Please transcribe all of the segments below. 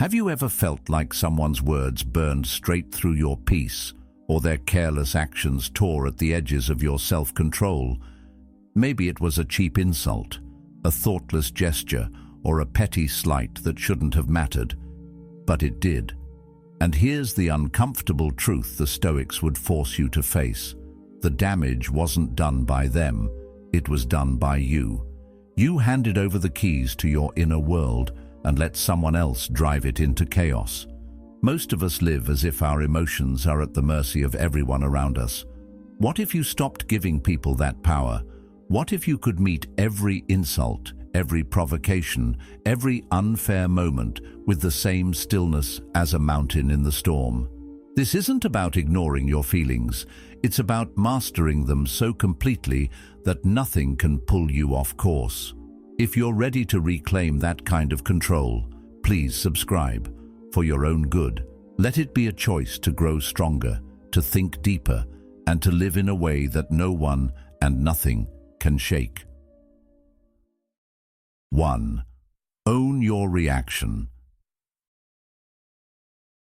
Have you ever felt like someone's words burned straight through your peace, or their careless actions tore at the edges of your self-control? Maybe it was a cheap insult, a thoughtless gesture, or a petty slight that shouldn't have mattered. But it did. And here's the uncomfortable truth the Stoics would force you to face. The damage wasn't done by them, it was done by you. You handed over the keys to your inner world and let someone else drive it into chaos. Most of us live as if our emotions are at the mercy of everyone around us. What if you stopped giving people that power? What if you could meet every insult, every provocation, every unfair moment with the same stillness as a mountain in the storm? This isn't about ignoring your feelings. It's about mastering them so completely that nothing can pull you off course. If you're ready to reclaim that kind of control, please subscribe. For your own good, let it be a choice to grow stronger, to think deeper, and to live in a way that no one and nothing can shake. 1. Own your reaction.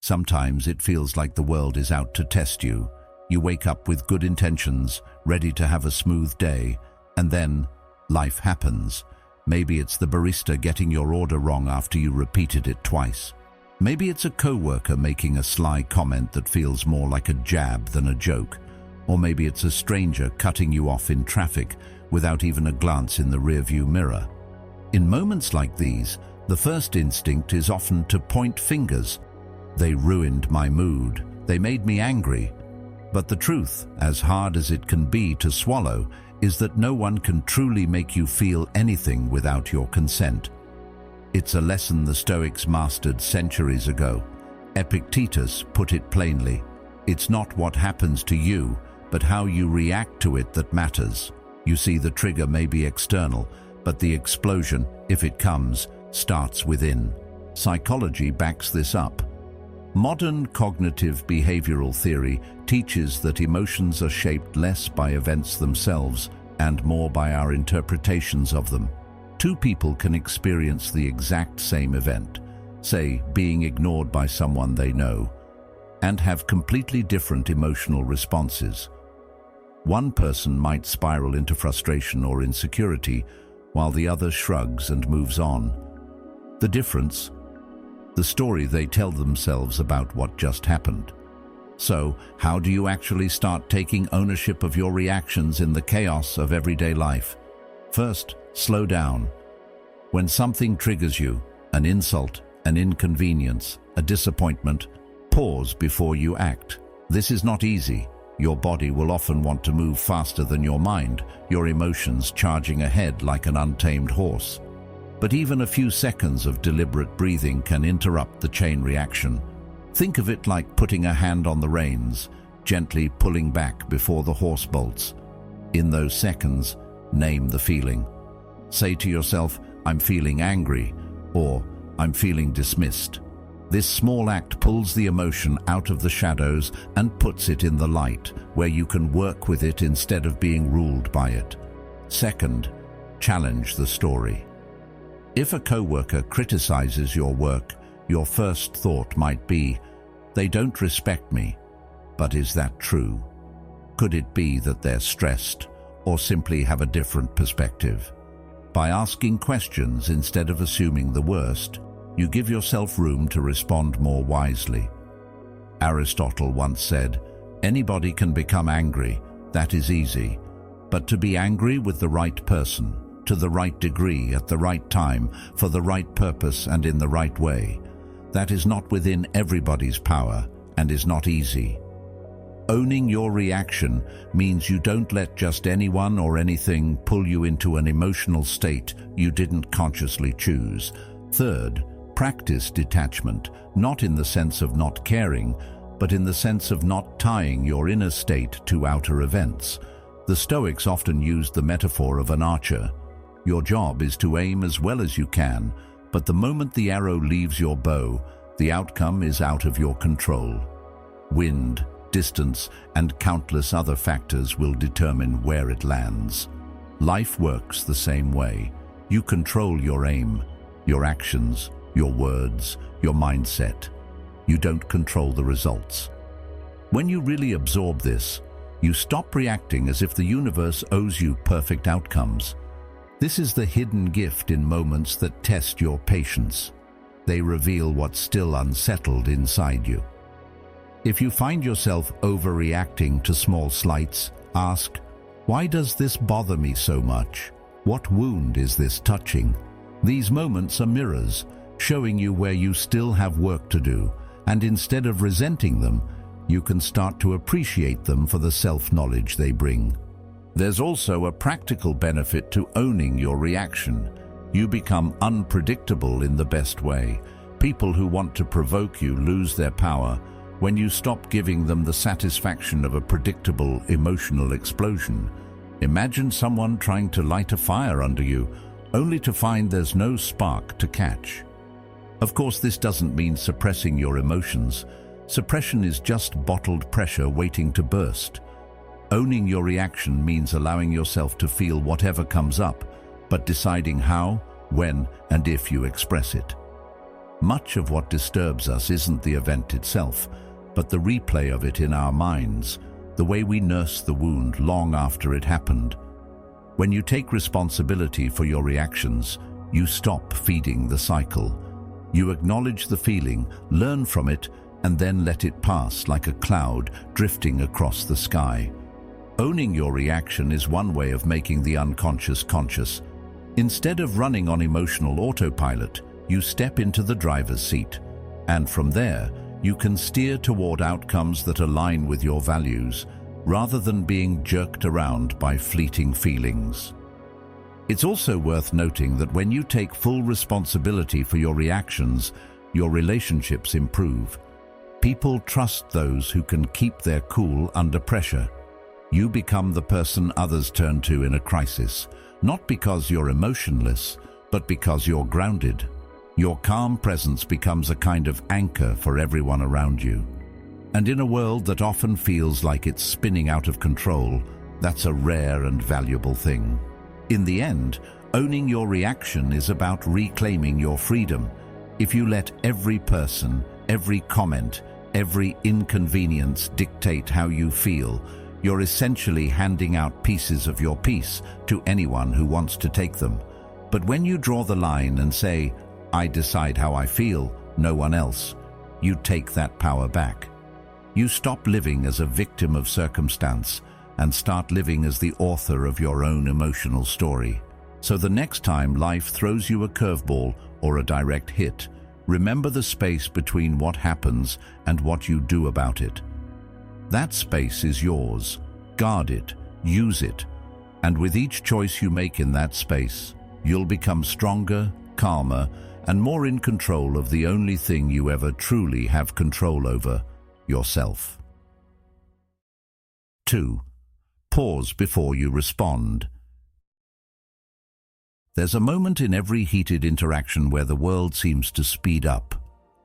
Sometimes it feels like the world is out to test you. You wake up with good intentions, ready to have a smooth day, and then life happens. Maybe it's the barista getting your order wrong after you repeated it twice. Maybe it's a coworker making a sly comment that feels more like a jab than a joke. Or maybe it's a stranger cutting you off in traffic without even a glance in the rearview mirror. In moments like these, the first instinct is often to point fingers. They ruined my mood. They made me angry. But the truth, as hard as it can be to swallow, is that no one can truly make you feel anything without your consent. It's a lesson the Stoics mastered centuries ago. Epictetus put it plainly. It's not what happens to you, but how you react to it that matters. You see, the trigger may be external, but the explosion, if it comes, starts within. Psychology backs this up. Modern cognitive behavioral theory teaches that emotions are shaped less by events themselves and more by our interpretations of them. Two people can experience the exact same event, say being ignored by someone they know, and have completely different emotional responses. One person might spiral into frustration or insecurity, while the other shrugs and moves on. The difference? The story they tell themselves about what just happened. So, how do you actually start taking ownership of your reactions in the chaos of everyday life? First, slow down. When something triggers you, an insult, an inconvenience, a disappointment, pause before you act. This is not easy. Your body will often want to move faster than your mind, your emotions charging ahead like an untamed horse. But even a few seconds of deliberate breathing can interrupt the chain reaction. Think of it like putting a hand on the reins, gently pulling back before the horse bolts. In those seconds, name the feeling. Say to yourself, "I'm feeling angry," or "I'm feeling dismissed." This small act pulls the emotion out of the shadows and puts it in the light, where you can work with it instead of being ruled by it. Second, challenge the story. If a coworker criticizes your work, your first thought might be, "They don't respect me." But is that true? Could it be that they're stressed or simply have a different perspective? By asking questions instead of assuming the worst, you give yourself room to respond more wisely. Aristotle once said, "Anybody can become angry, that is easy. But to be angry with the right person, to the right degree, at the right time, for the right purpose and in the right way, that is not within everybody's power and is not easy." Owning your reaction means you don't let just anyone or anything pull you into an emotional state you didn't consciously choose. Third, practice detachment, not in the sense of not caring, but in the sense of not tying your inner state to outer events. The Stoics often used the metaphor of an archer. Your job is to aim as well as you can, but the moment the arrow leaves your bow, the outcome is out of your control. Wind, distance, and countless other factors will determine where it lands. Life works the same way. You control your aim, your actions, your words, your mindset. You don't control the results. When you really absorb this, you stop reacting as if the universe owes you perfect outcomes. This is the hidden gift in moments that test your patience. They reveal what's still unsettled inside you. If you find yourself overreacting to small slights, ask, why does this bother me so much? What wound is this touching? These moments are mirrors, showing you where you still have work to do, and instead of resenting them, you can start to appreciate them for the self-knowledge they bring. There's also a practical benefit to owning your reaction. You become unpredictable in the best way. People who want to provoke you lose their power when you stop giving them the satisfaction of a predictable emotional explosion. Imagine someone trying to light a fire under you, only to find there's no spark to catch. Of course, this doesn't mean suppressing your emotions. Suppression is just bottled pressure waiting to burst. Owning your reaction means allowing yourself to feel whatever comes up, but deciding how, when, and if you express it. Much of what disturbs us isn't the event itself, but the replay of it in our minds, the way we nurse the wound long after it happened. When you take responsibility for your reactions, you stop feeding the cycle. You acknowledge the feeling, learn from it, and then let it pass like a cloud drifting across the sky. Owning your reaction is one way of making the unconscious conscious. Instead of running on emotional autopilot, you step into the driver's seat, and from there, you can steer toward outcomes that align with your values, rather than being jerked around by fleeting feelings. It's also worth noting that when you take full responsibility for your reactions, your relationships improve. People trust those who can keep their cool under pressure. You become the person others turn to in a crisis, not because you're emotionless, but because you're grounded. Your calm presence becomes a kind of anchor for everyone around you. And in a world that often feels like it's spinning out of control, that's a rare and valuable thing. In the end, owning your reaction is about reclaiming your freedom. If you let every person, every comment, every inconvenience dictate how you feel, you're essentially handing out pieces of your peace to anyone who wants to take them. But when you draw the line and say, I decide how I feel, no one else, you take that power back. You stop living as a victim of circumstance and start living as the author of your own emotional story. So the next time life throws you a curveball or a direct hit, remember the space between what happens and what you do about it. That space is yours. Guard it, use it, and with each choice you make in that space, you'll become stronger, calmer, and more in control of the only thing you ever truly have control over, yourself. 2. Pause before you respond. There's a moment in every heated interaction where the world seems to speed up.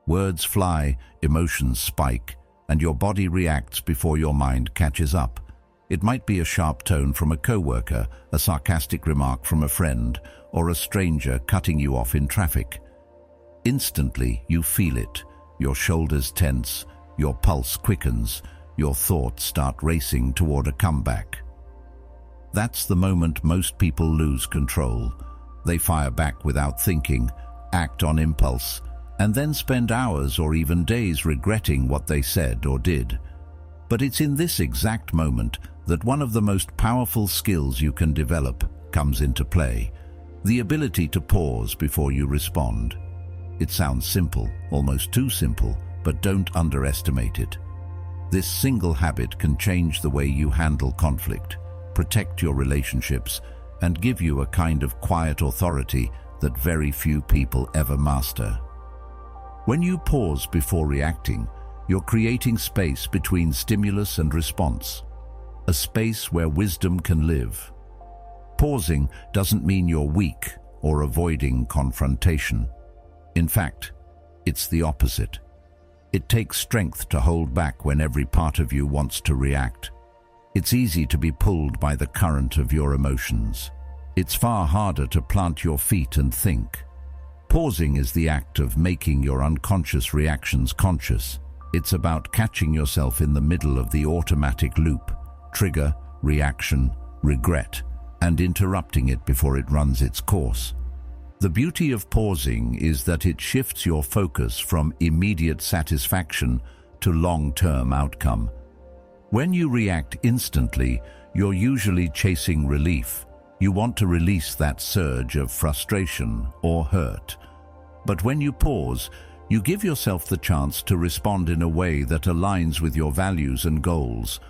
Words fly, emotions spike, and your body reacts before your mind catches up. It might be a sharp tone from a coworker, a sarcastic remark from a friend, or a stranger cutting you off in traffic. Instantly, you feel it. Your shoulders tense, your pulse quickens, your thoughts start racing toward a comeback. That's the moment most people lose control. They fire back without thinking, act on impulse, and then spend hours or even days regretting what they said or did. But it's in this exact moment that one of the most powerful skills you can develop comes into play: the ability to pause before you respond. It sounds simple, almost too simple, but don't underestimate it. This single habit can change the way you handle conflict, protect your relationships, and give you a kind of quiet authority that very few people ever master. When you pause before reacting, you're creating space between stimulus and response, a space where wisdom can live. Pausing doesn't mean you're weak or avoiding confrontation. In fact, it's the opposite. It takes strength to hold back when every part of you wants to react. It's easy to be pulled by the current of your emotions. It's far harder to plant your feet and think. Pausing is the act of making your unconscious reactions conscious. It's about catching yourself in the middle of the automatic loop, trigger, reaction, regret, and interrupting it before it runs its course. The beauty of pausing is that it shifts your focus from immediate satisfaction to long-term outcome. When you react instantly, you're usually chasing relief. You want to release that surge of frustration or hurt. But when you pause, you give yourself the chance to respond in a way that aligns with your values and goals.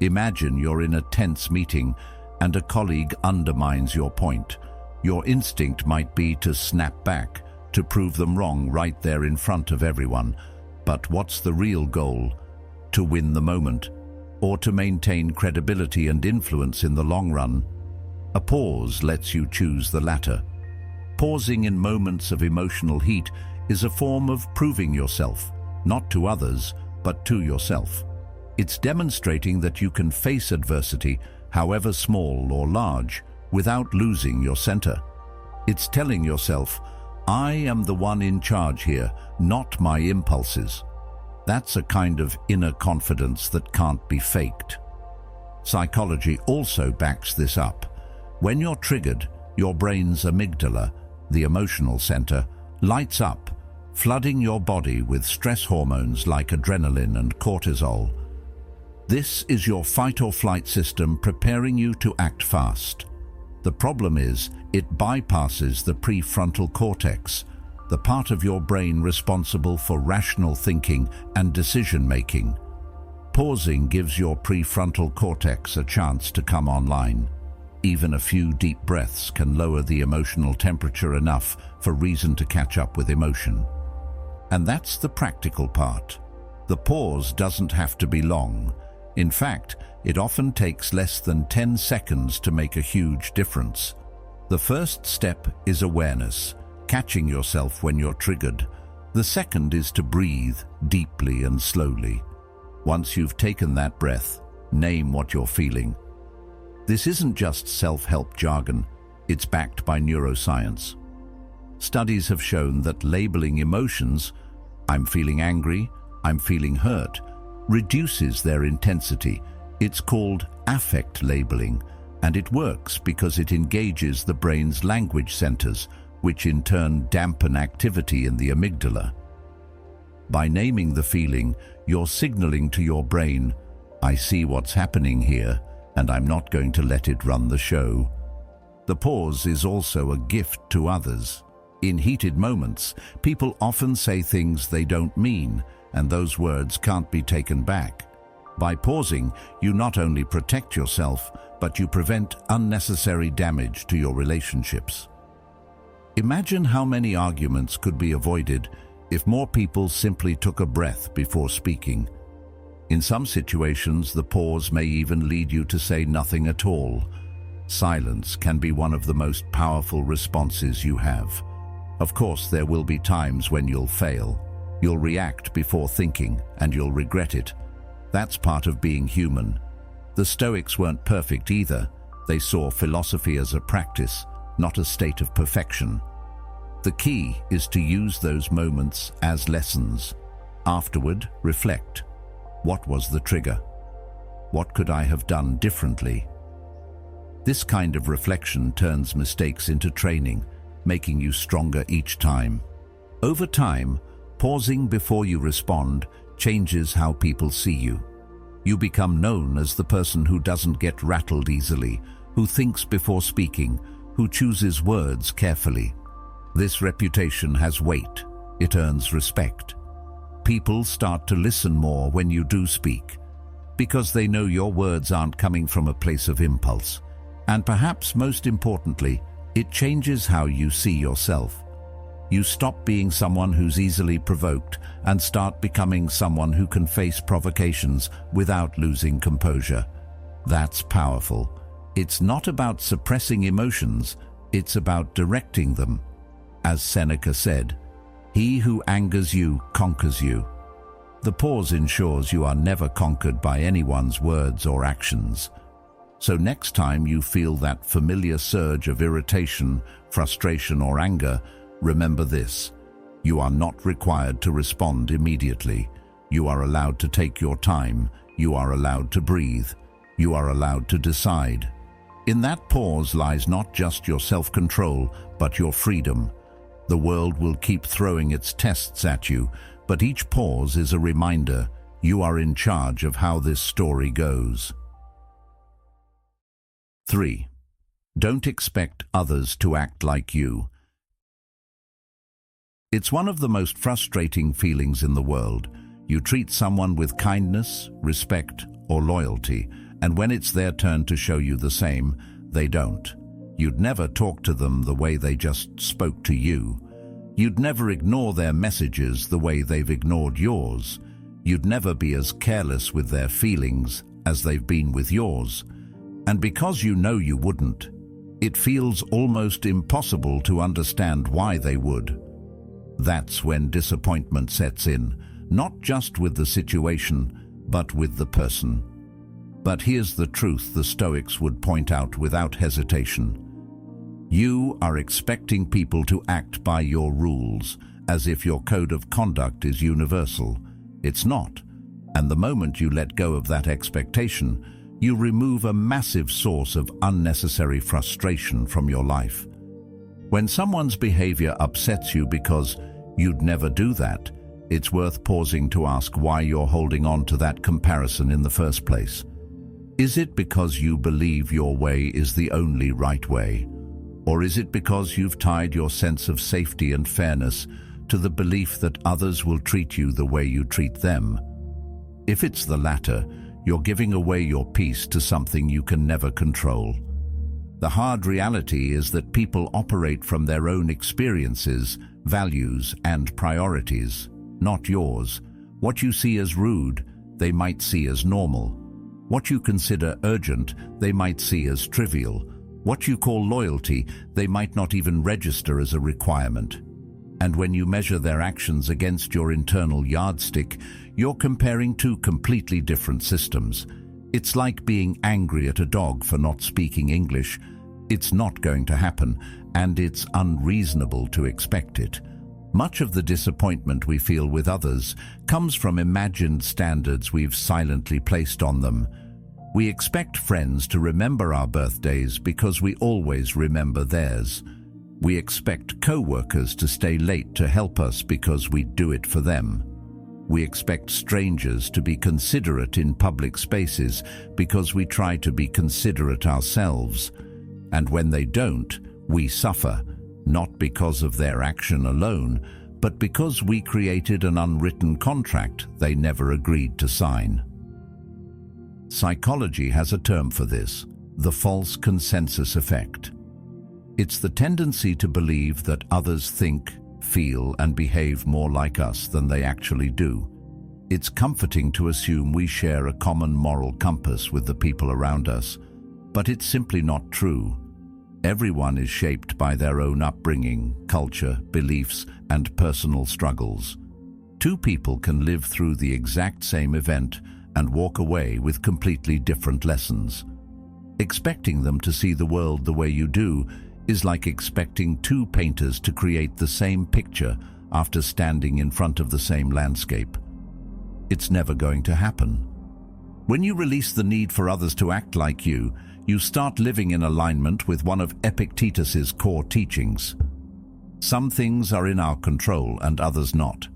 Imagine you're in a tense meeting and a colleague undermines your point. Your instinct might be to snap back, to prove them wrong right there in front of everyone. But what's the real goal? To win the moment, or to maintain credibility and influence in the long run? A pause lets you choose the latter. Pausing in moments of emotional heat is a form of proving yourself, not to others, but to yourself. It's demonstrating that you can face adversity, however small or large, without losing your center. It's telling yourself, I am the one in charge here, not my impulses. That's a kind of inner confidence that can't be faked. Psychology also backs this up. When you're triggered, your brain's amygdala, the emotional center, lights up, flooding your body with stress hormones like adrenaline and cortisol. This is your fight or flight system preparing you to act fast. The problem is, it bypasses the prefrontal cortex, the part of your brain responsible for rational thinking and decision-making. Pausing gives your prefrontal cortex a chance to come online. Even a few deep breaths can lower the emotional temperature enough for reason to catch up with emotion. And that's the practical part. The pause doesn't have to be long. In fact, it often takes less than 10 seconds to make a huge difference. The first step is awareness, catching yourself when you're triggered. The second is to breathe deeply and slowly. Once you've taken that breath, name what you're feeling. This isn't just self-help jargon, it's backed by neuroscience. Studies have shown that labeling emotions, I'm feeling angry, I'm feeling hurt, reduces their intensity. It's called affect labeling, and it works because it engages the brain's language centers, which in turn dampen activity in the amygdala. By naming the feeling, you're signaling to your brain, I see what's happening here, and I'm not going to let it run the show. The pause is also a gift to others. In heated moments, people often say things they don't mean, and those words can't be taken back. By pausing, you not only protect yourself, but you prevent unnecessary damage to your relationships. Imagine how many arguments could be avoided if more people simply took a breath before speaking. In some situations, the pause may even lead you to say nothing at all. Silence can be one of the most powerful responses you have. Of course, there will be times when you'll fail. You'll react before thinking, and you'll regret it. That's part of being human. The Stoics weren't perfect either. They saw philosophy as a practice, not a state of perfection. The key is to use those moments as lessons. Afterward, reflect. What was the trigger? What could I have done differently? This kind of reflection turns mistakes into training, making you stronger each time. Over time, pausing before you respond changes how people see you. You become known as the person who doesn't get rattled easily, who thinks before speaking, who chooses words carefully. This reputation has weight. It earns respect. People start to listen more when you do speak, because they know your words aren't coming from a place of impulse. And perhaps most importantly, it changes how you see yourself. You stop being someone who's easily provoked and start becoming someone who can face provocations without losing composure. That's powerful. It's not about suppressing emotions, it's about directing them. As Seneca said, "He who angers you conquers you." The pause ensures you are never conquered by anyone's words or actions. So next time you feel that familiar surge of irritation, frustration, or anger, Remember this: you are not required to respond immediately. You are allowed to take your time. You are allowed to breathe. You are allowed to decide. In that pause lies not just your self-control, but your freedom. The world will keep throwing its tests at you, but each pause is a reminder you are in charge of how this story goes. 3. Don't expect others to act like you. It's one of the most frustrating feelings in the world. You treat someone with kindness, respect, or loyalty, and when it's their turn to show you the same, they don't. You'd never talk to them the way they just spoke to you. You'd never ignore their messages the way they've ignored yours. You'd never be as careless with their feelings as they've been with yours. And because you know you wouldn't, it feels almost impossible to understand why they would. That's when disappointment sets in, not just with the situation, but with the person. But here's the truth the Stoics would point out without hesitation. You are expecting people to act by your rules, as if your code of conduct is universal. It's not. And the moment you let go of that expectation, you remove a massive source of unnecessary frustration from your life. When someone's behavior upsets you because you'd never do that, it's worth pausing to ask why you're holding on to that comparison in the first place. Is it because you believe your way is the only right way? Or is it because you've tied your sense of safety and fairness to the belief that others will treat you the way you treat them? If it's the latter, you're giving away your peace to something you can never control. The hard reality is that people operate from their own experiences, values, and priorities, not yours. What you see as rude, they might see as normal. What you consider urgent, they might see as trivial. What you call loyalty, they might not even register as a requirement. And when you measure their actions against your internal yardstick, you're comparing two completely different systems. It's like being angry at a dog for not speaking English. It's not going to happen, and it's unreasonable to expect it. Much of the disappointment we feel with others comes from imagined standards we've silently placed on them. We expect friends to remember our birthdays because we always remember theirs. We expect co-workers to stay late to help us because we do it for them. We expect strangers to be considerate in public spaces because we try to be considerate ourselves. And when they don't, we suffer, not because of their action alone, but because we created an unwritten contract they never agreed to sign. Psychology has a term for this: the false consensus effect. It's the tendency to believe that others think, feel, and behave more like us than they actually do. It's comforting to assume we share a common moral compass with the people around us, but it's simply not true. Everyone is shaped by their own upbringing, culture, beliefs, and personal struggles. Two people can live through the exact same event and walk away with completely different lessons. Expecting them to see the world the way you do is like expecting two painters to create the same picture after standing in front of the same landscape. It's never going to happen. When you release the need for others to act like you start living in alignment with one of Epictetus's core teachings. Some things are in our control and others not.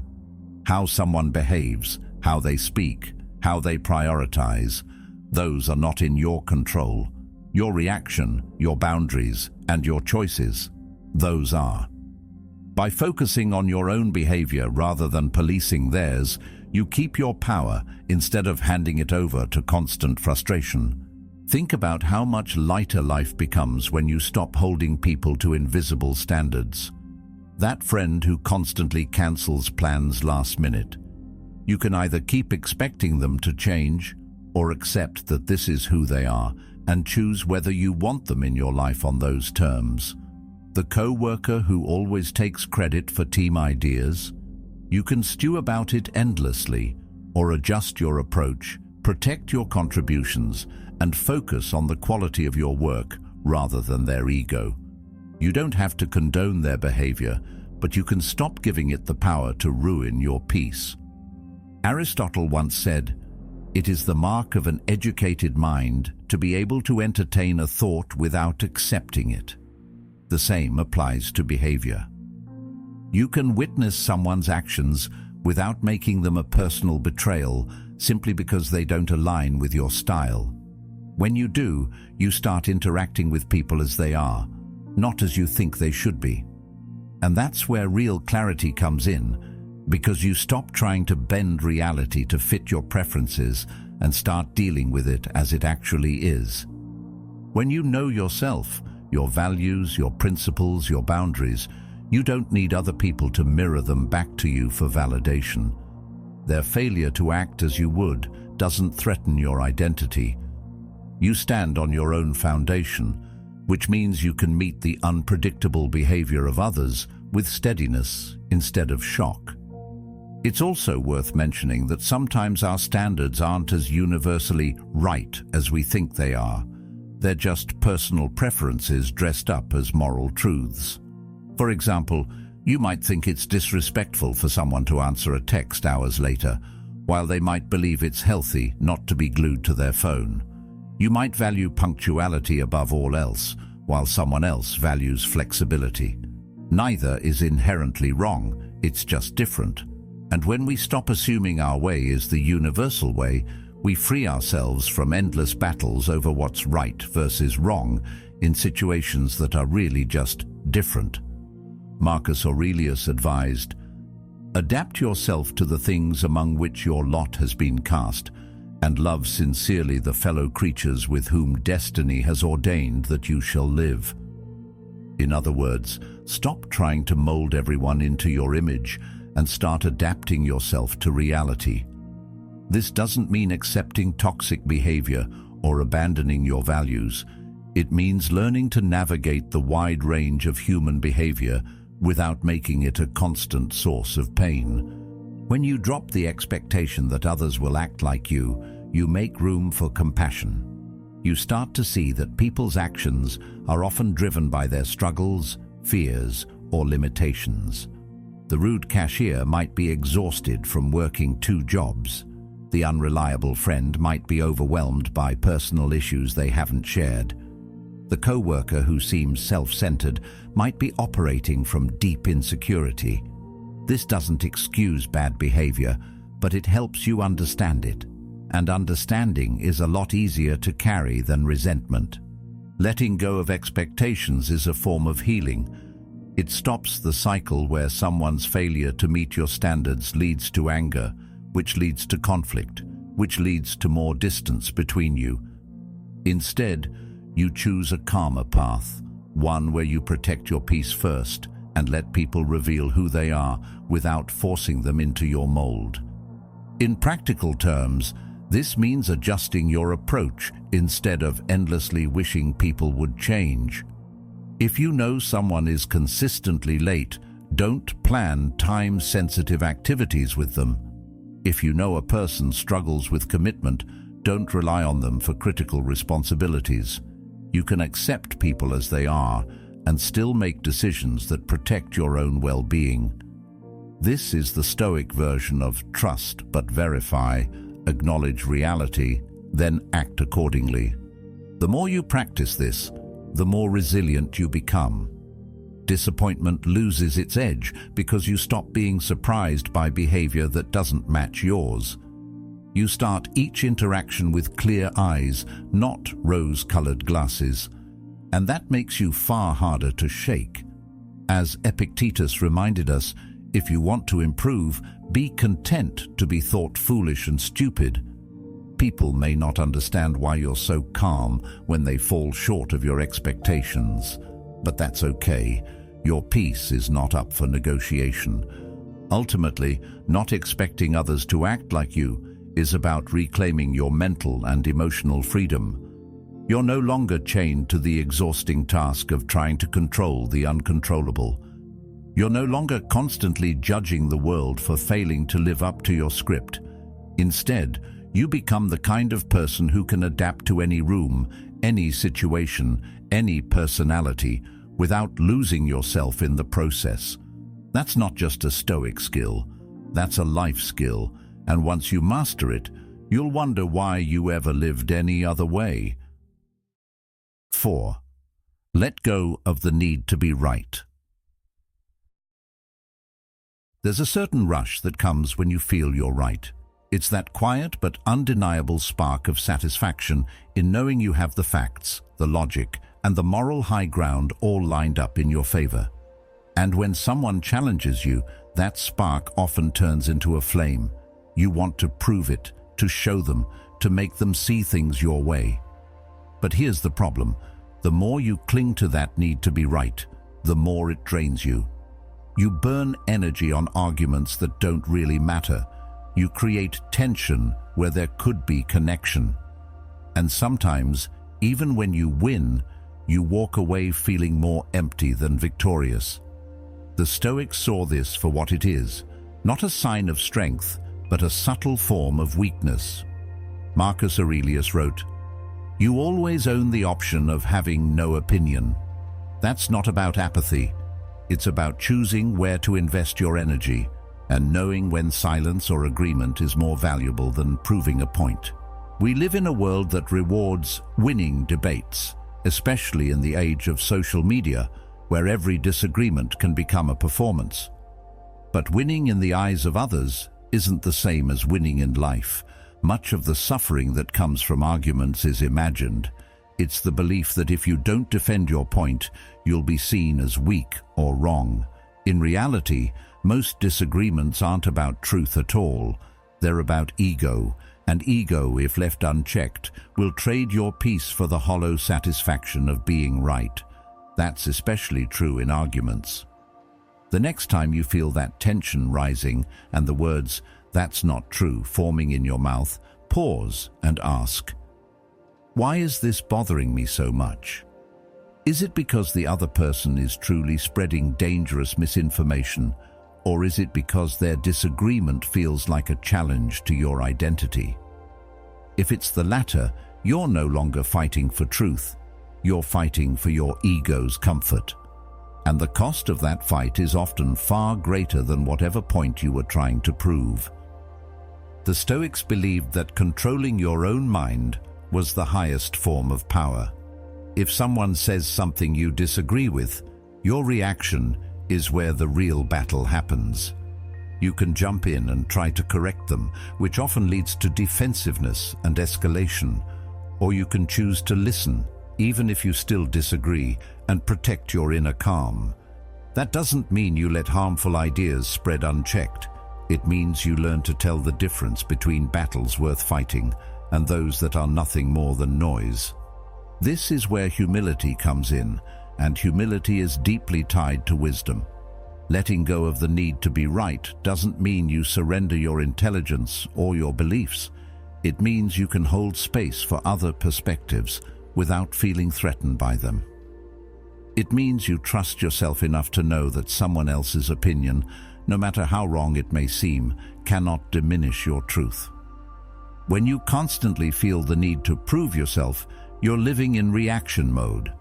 How someone behaves, how they speak, how they prioritize, those are not in your control. Your reaction, your boundaries, and your choices, those are. By focusing on your own behavior rather than policing theirs, you keep your power instead of handing it over to constant frustration. Think about how much lighter life becomes when you stop holding people to invisible standards. That friend who constantly cancels plans last minute. You can either keep expecting them to change or accept that this is who they are and choose whether you want them in your life on those terms. The co-worker who always takes credit for team ideas. You can stew about it endlessly or adjust your approach, protect your contributions, and focus on the quality of your work rather than their ego. You don't have to condone their behavior, but you can stop giving it the power to ruin your peace. Aristotle once said, "It is the mark of an educated mind to be able to entertain a thought without accepting it." The same applies to behavior. You can witness someone's actions without making them a personal betrayal simply because they don't align with your style. When you do, you start interacting with people as they are, not as you think they should be. And that's where real clarity comes in, because you stop trying to bend reality to fit your preferences and start dealing with it as it actually is. When you know yourself, your values, your principles, your boundaries, you don't need other people to mirror them back to you for validation. Their failure to act as you would doesn't threaten your identity. You stand on your own foundation, which means you can meet the unpredictable behavior of others with steadiness instead of shock. It's also worth mentioning that sometimes our standards aren't as universally right as we think they are. They're just personal preferences dressed up as moral truths. For example, you might think it's disrespectful for someone to answer a text hours later, while they might believe it's healthy not to be glued to their phone. You might value punctuality above all else, while someone else values flexibility. Neither is inherently wrong, it's just different. And when we stop assuming our way is the universal way, we free ourselves from endless battles over what's right versus wrong in situations that are really just different. Marcus Aurelius advised, "Adapt yourself to the things among which your lot has been cast, and love sincerely the fellow creatures with whom destiny has ordained that you shall live." In other words, stop trying to mold everyone into your image and start adapting yourself to reality. This doesn't mean accepting toxic behavior or abandoning your values. It means learning to navigate the wide range of human behavior without making it a constant source of pain. When you drop the expectation that others will act like you make room for compassion. You start to see that people's actions are often driven by their struggles, fears, or limitations. The rude cashier might be exhausted from working 2 jobs. The unreliable friend might be overwhelmed by personal issues they haven't shared. The co-worker who seems self-centered might be operating from deep insecurity. This doesn't excuse bad behavior, but it helps you understand it. And understanding is a lot easier to carry than resentment. Letting go of expectations is a form of healing. It stops the cycle where someone's failure to meet your standards leads to anger, which leads to conflict, which leads to more distance between you. Instead, you choose a calmer path, one where you protect your peace first and let people reveal who they are without forcing them into your mold. In practical terms, this means adjusting your approach instead of endlessly wishing people would change. If you know someone is consistently late, don't plan time-sensitive activities with them. If you know a person struggles with commitment, don't rely on them for critical responsibilities. You can accept people as they are and still make decisions that protect your own well-being. This is the Stoic version of trust but verify, acknowledge reality, then act accordingly. The more you practice this, the more resilient you become. Disappointment loses its edge because you stop being surprised by behavior that doesn't match yours. You start each interaction with clear eyes, not rose-colored glasses, and that makes you far harder to shake. As Epictetus reminded us, if you want to improve, be content to be thought foolish and stupid. People may not understand why you're so calm when they fall short of your expectations, but that's okay. Your peace is not up for negotiation. Ultimately, not expecting others to act like you is about reclaiming your mental and emotional freedom. You're no longer chained to the exhausting task of trying to control the uncontrollable. You're no longer constantly judging the world for failing to live up to your script. Instead, you become the kind of person who can adapt to any room, any situation, any personality, without losing yourself in the process. That's not just a Stoic skill, that's a life skill, and once you master it, you'll wonder why you ever lived any other way. 4. Let go of the need to be right. There's a certain rush that comes when you feel you're right. It's that quiet but undeniable spark of satisfaction in knowing you have the facts, the logic, and the moral high ground all lined up in your favor. And when someone challenges you, that spark often turns into a flame. You want to prove it, to show them, to make them see things your way. But here's the problem. The more you cling to that need to be right, the more it drains you. You burn energy on arguments that don't really matter. You create tension where there could be connection. And sometimes, even when you win, you walk away feeling more empty than victorious. The Stoics saw this for what it is, not a sign of strength, but a subtle form of weakness. Marcus Aurelius wrote, "You always own the option of having no opinion." That's not about apathy. It's about choosing where to invest your energy and knowing when silence or agreement is more valuable than proving a point. We live in a world that rewards winning debates, especially in the age of social media, where every disagreement can become a performance. But winning in the eyes of others isn't the same as winning in life. Much of the suffering that comes from arguments is imagined. It's the belief that if you don't defend your point, you'll be seen as weak or wrong. In reality, most disagreements aren't about truth at all. They're about ego, and ego, if left unchecked, will trade your peace for the hollow satisfaction of being right. That's especially true in arguments. The next time you feel that tension rising and the words, "That's not true," forming in your mouth, pause and ask, why is this bothering me so much? Is it because the other person is truly spreading dangerous misinformation, or is it because their disagreement feels like a challenge to your identity? If it's the latter, you're no longer fighting for truth. You're fighting for your ego's comfort. And the cost of that fight is often far greater than whatever point you were trying to prove. The Stoics believed that controlling your own mind was the highest form of power. If someone says something you disagree with, your reaction is where the real battle happens. You can jump in and try to correct them, which often leads to defensiveness and escalation, or you can choose to listen, even if you still disagree, and protect your inner calm. That doesn't mean you let harmful ideas spread unchecked. It means you learn to tell the difference between battles worth fighting and those that are nothing more than noise. This is where humility comes in, and humility is deeply tied to wisdom. Letting go of the need to be right doesn't mean you surrender your intelligence or your beliefs. It means you can hold space for other perspectives without feeling threatened by them. It means you trust yourself enough to know that someone else's opinion, no matter how wrong it may seem, cannot diminish your truth. When you constantly feel the need to prove yourself, you're living in reaction mode.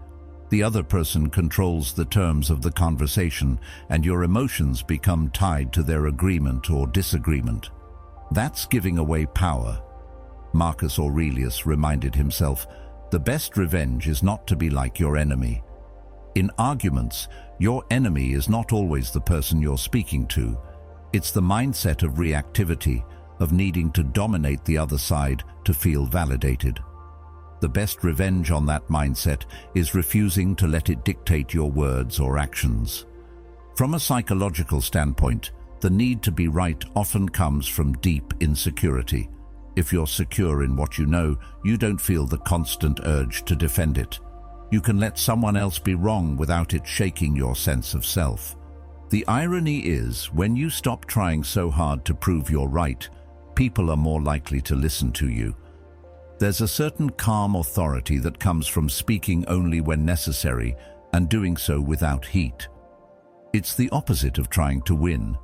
The other person controls the terms of the conversation, and your emotions become tied to their agreement or disagreement. That's giving away power. Marcus Aurelius reminded himself, "The best revenge is not to be like your enemy." In arguments, your enemy is not always the person you're speaking to. It's the mindset of reactivity, of needing to dominate the other side to feel validated. The best revenge on that mindset is refusing to let it dictate your words or actions. From a psychological standpoint, the need to be right often comes from deep insecurity. If you're secure in what you know, you don't feel the constant urge to defend it. You can let someone else be wrong without it shaking your sense of self. The irony is, when you stop trying so hard to prove you're right, people are more likely to listen to you. There's a certain calm authority that comes from speaking only when necessary and doing so without heat. It's the opposite of trying to win.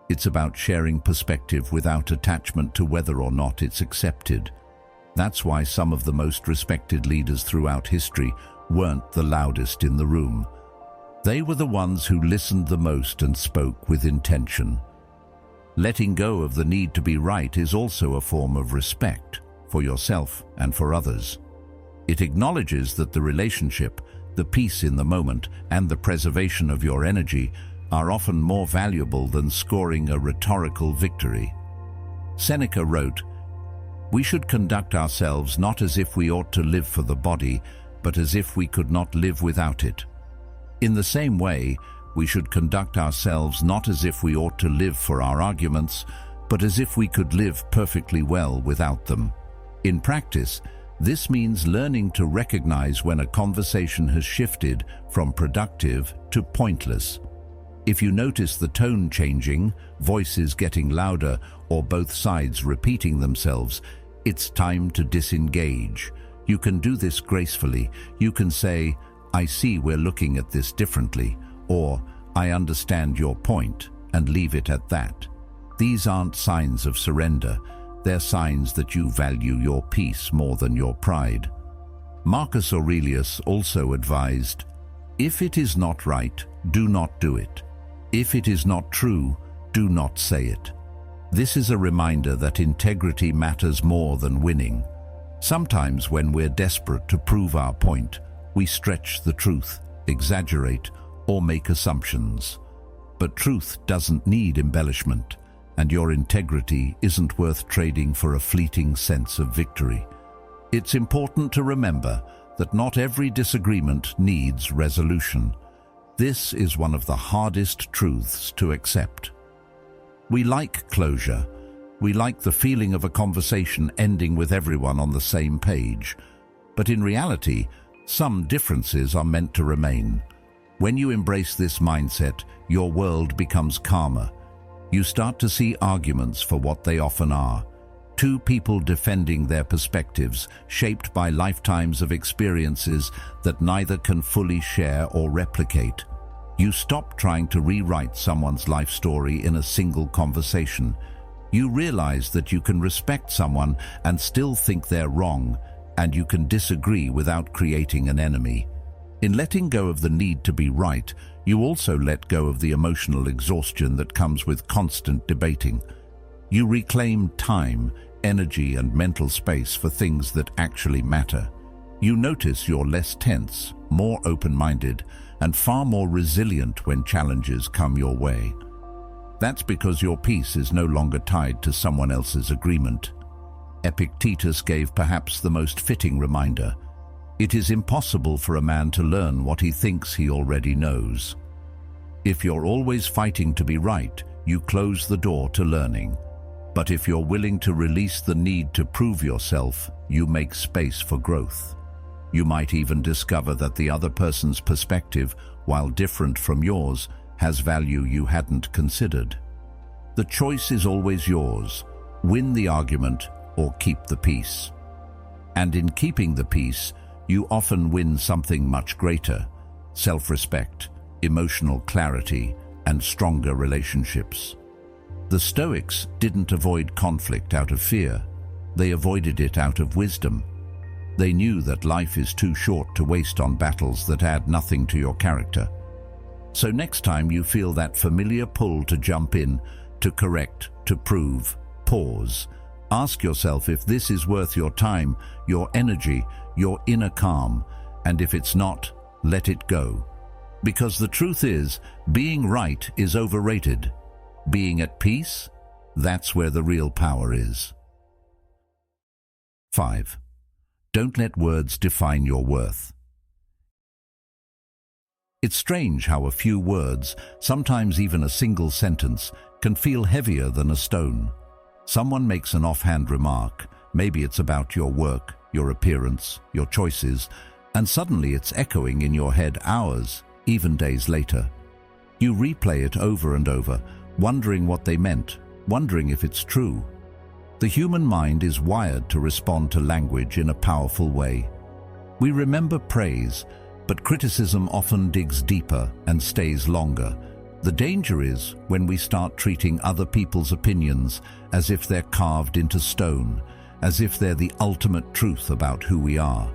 It's about sharing perspective without attachment to whether or not it's accepted. That's why some of the most respected leaders throughout history weren't the loudest in the room. They were the ones who listened the most and spoke with intention. Letting go of the need to be right is also a form of respect for yourself and for others. It acknowledges that the relationship, the peace in the moment, and the preservation of your energy are often more valuable than scoring a rhetorical victory. Seneca wrote, "We should conduct ourselves not as if we ought to live for the body, but as if we could not live without it." In the same way, we should conduct ourselves not as if we ought to live for our arguments, but as if we could live perfectly well without them. In practice, this means learning to recognize when a conversation has shifted from productive to pointless. If you notice the tone changing, voices getting louder, or both sides repeating themselves, it's time to disengage. You can do this gracefully. You can say, "I see we're looking at this differently," or "I understand your point," and leave it at that. These aren't signs of surrender. They're signs that you value your peace more than your pride. Marcus Aurelius also advised, "If it is not right, do not do it. If it is not true, do not say it." This is a reminder that integrity matters more than winning. Sometimes when we're desperate to prove our point, we stretch the truth, exaggerate, or make assumptions. But truth doesn't need embellishment, and your integrity isn't worth trading for a fleeting sense of victory. It's important to remember that not every disagreement needs resolution. This is one of the hardest truths to accept. We like closure. We like the feeling of a conversation ending with everyone on the same page. But in reality, some differences are meant to remain. When you embrace this mindset, your world becomes calmer. You start to see arguments for what they often are. Two people defending their perspectives, shaped by lifetimes of experiences that neither can fully share or replicate. You stop trying to rewrite someone's life story in a single conversation. You realize that you can respect someone and still think they're wrong, and you can disagree without creating an enemy. In letting go of the need to be right, you also let go of the emotional exhaustion that comes with constant debating. You reclaim time, energy, and mental space for things that actually matter. You notice you're less tense, more open-minded, and far more resilient when challenges come your way. That's because your peace is no longer tied to someone else's agreement. Epictetus gave perhaps the most fitting reminder: it is impossible for a man to learn what he thinks he already knows. If you're always fighting to be right, you close the door to learning. But if you're willing to release the need to prove yourself, you make space for growth. You might even discover that the other person's perspective, while different from yours, has value you hadn't considered. The choice is always yours: win the argument or keep the peace. And in keeping the peace, you often win something much greater: self-respect, emotional clarity, and stronger relationships. The Stoics didn't avoid conflict out of fear. They avoided it out of wisdom. They knew that life is too short to waste on battles that add nothing to your character. So next time you feel that familiar pull to jump in, to correct, to prove, pause. Ask yourself if this is worth your time, your energy, your inner calm, and if it's not, let it go. Because the truth is, being right is overrated. Being at peace, that's where the real power is. 5. Don't let words define your worth. It's strange how a few words, sometimes even a single sentence, can feel heavier than a stone. Someone makes an offhand remark, maybe it's about your work, your appearance, your choices, and suddenly it's echoing in your head hours, even days later. You replay it over and over, wondering what they meant, wondering if it's true. The human mind is wired to respond to language in a powerful way. We remember praise, but criticism often digs deeper and stays longer. The danger is when we start treating other people's opinions as if they're carved into stone, as if they're the ultimate truth about who we are.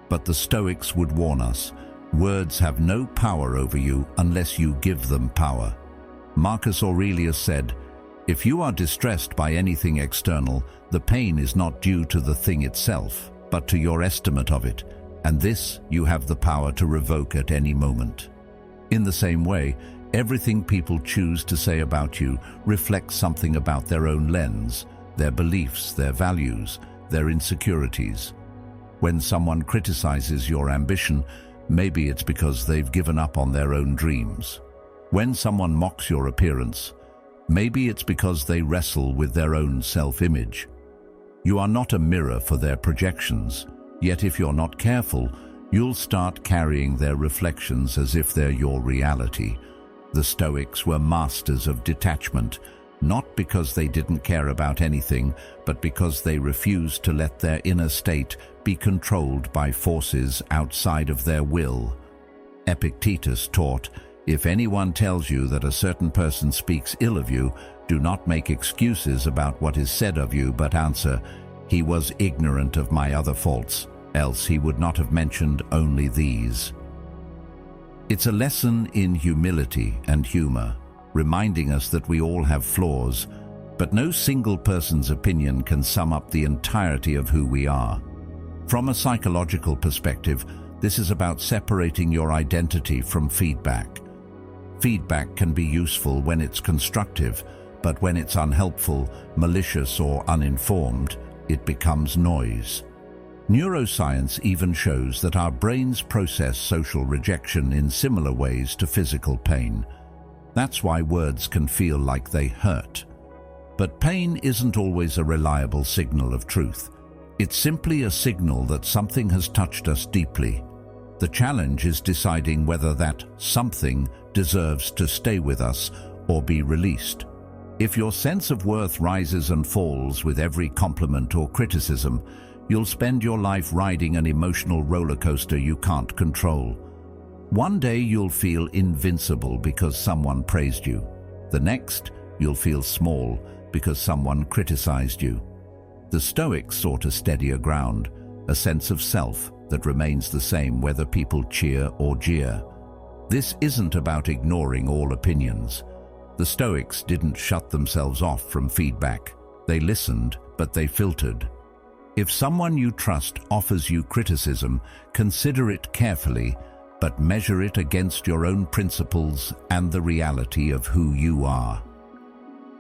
But the Stoics would warn us, Words have no power over you unless you give them power. Marcus Aurelius said, "If you are distressed by anything external, the pain is not due to the thing itself, but to your estimate of it, and this you have the power to revoke at any moment." In the same way, everything people choose to say about you reflects something about their own lens, their beliefs, their values, their insecurities. When someone criticizes your ambition, maybe it's because they've given up on their own dreams. When someone mocks your appearance, maybe it's because they wrestle with their own self-image. You are not a mirror for their projections, yet if you're not careful, you'll start carrying their reflections as if they're your reality. The Stoics were masters of detachment, not because they didn't care about anything, but because they refused to let their inner state be controlled by forces outside of their will. Epictetus taught, "If anyone tells you that a certain person speaks ill of you, do not make excuses about what is said of you, but answer, 'He was ignorant of my other faults, else he would not have mentioned only these.'" It's a lesson in humility and humor, reminding us that we all have flaws, but no single person's opinion can sum up the entirety of who we are. From a psychological perspective, this is about separating your identity from feedback. Feedback can be useful when it's constructive, but when it's unhelpful, malicious, or uninformed, it becomes noise. Neuroscience even shows that our brains process social rejection in similar ways to physical pain. That's why words can feel like they hurt. But pain isn't always a reliable signal of truth. It's simply a signal that something has touched us deeply. The challenge is deciding whether that something deserves to stay with us or be released. If your sense of worth rises and falls with every compliment or criticism, you'll spend your life riding an emotional roller coaster you can't control. One day you'll feel invincible because someone praised you. The next, you'll feel small because someone criticized you. The Stoics sought a steadier ground, a sense of self that remains the same whether people cheer or jeer. This isn't about ignoring all opinions. The Stoics didn't shut themselves off from feedback. They listened, but they filtered. If someone you trust offers you criticism, consider it carefully, but measure it against your own principles and the reality of who you are.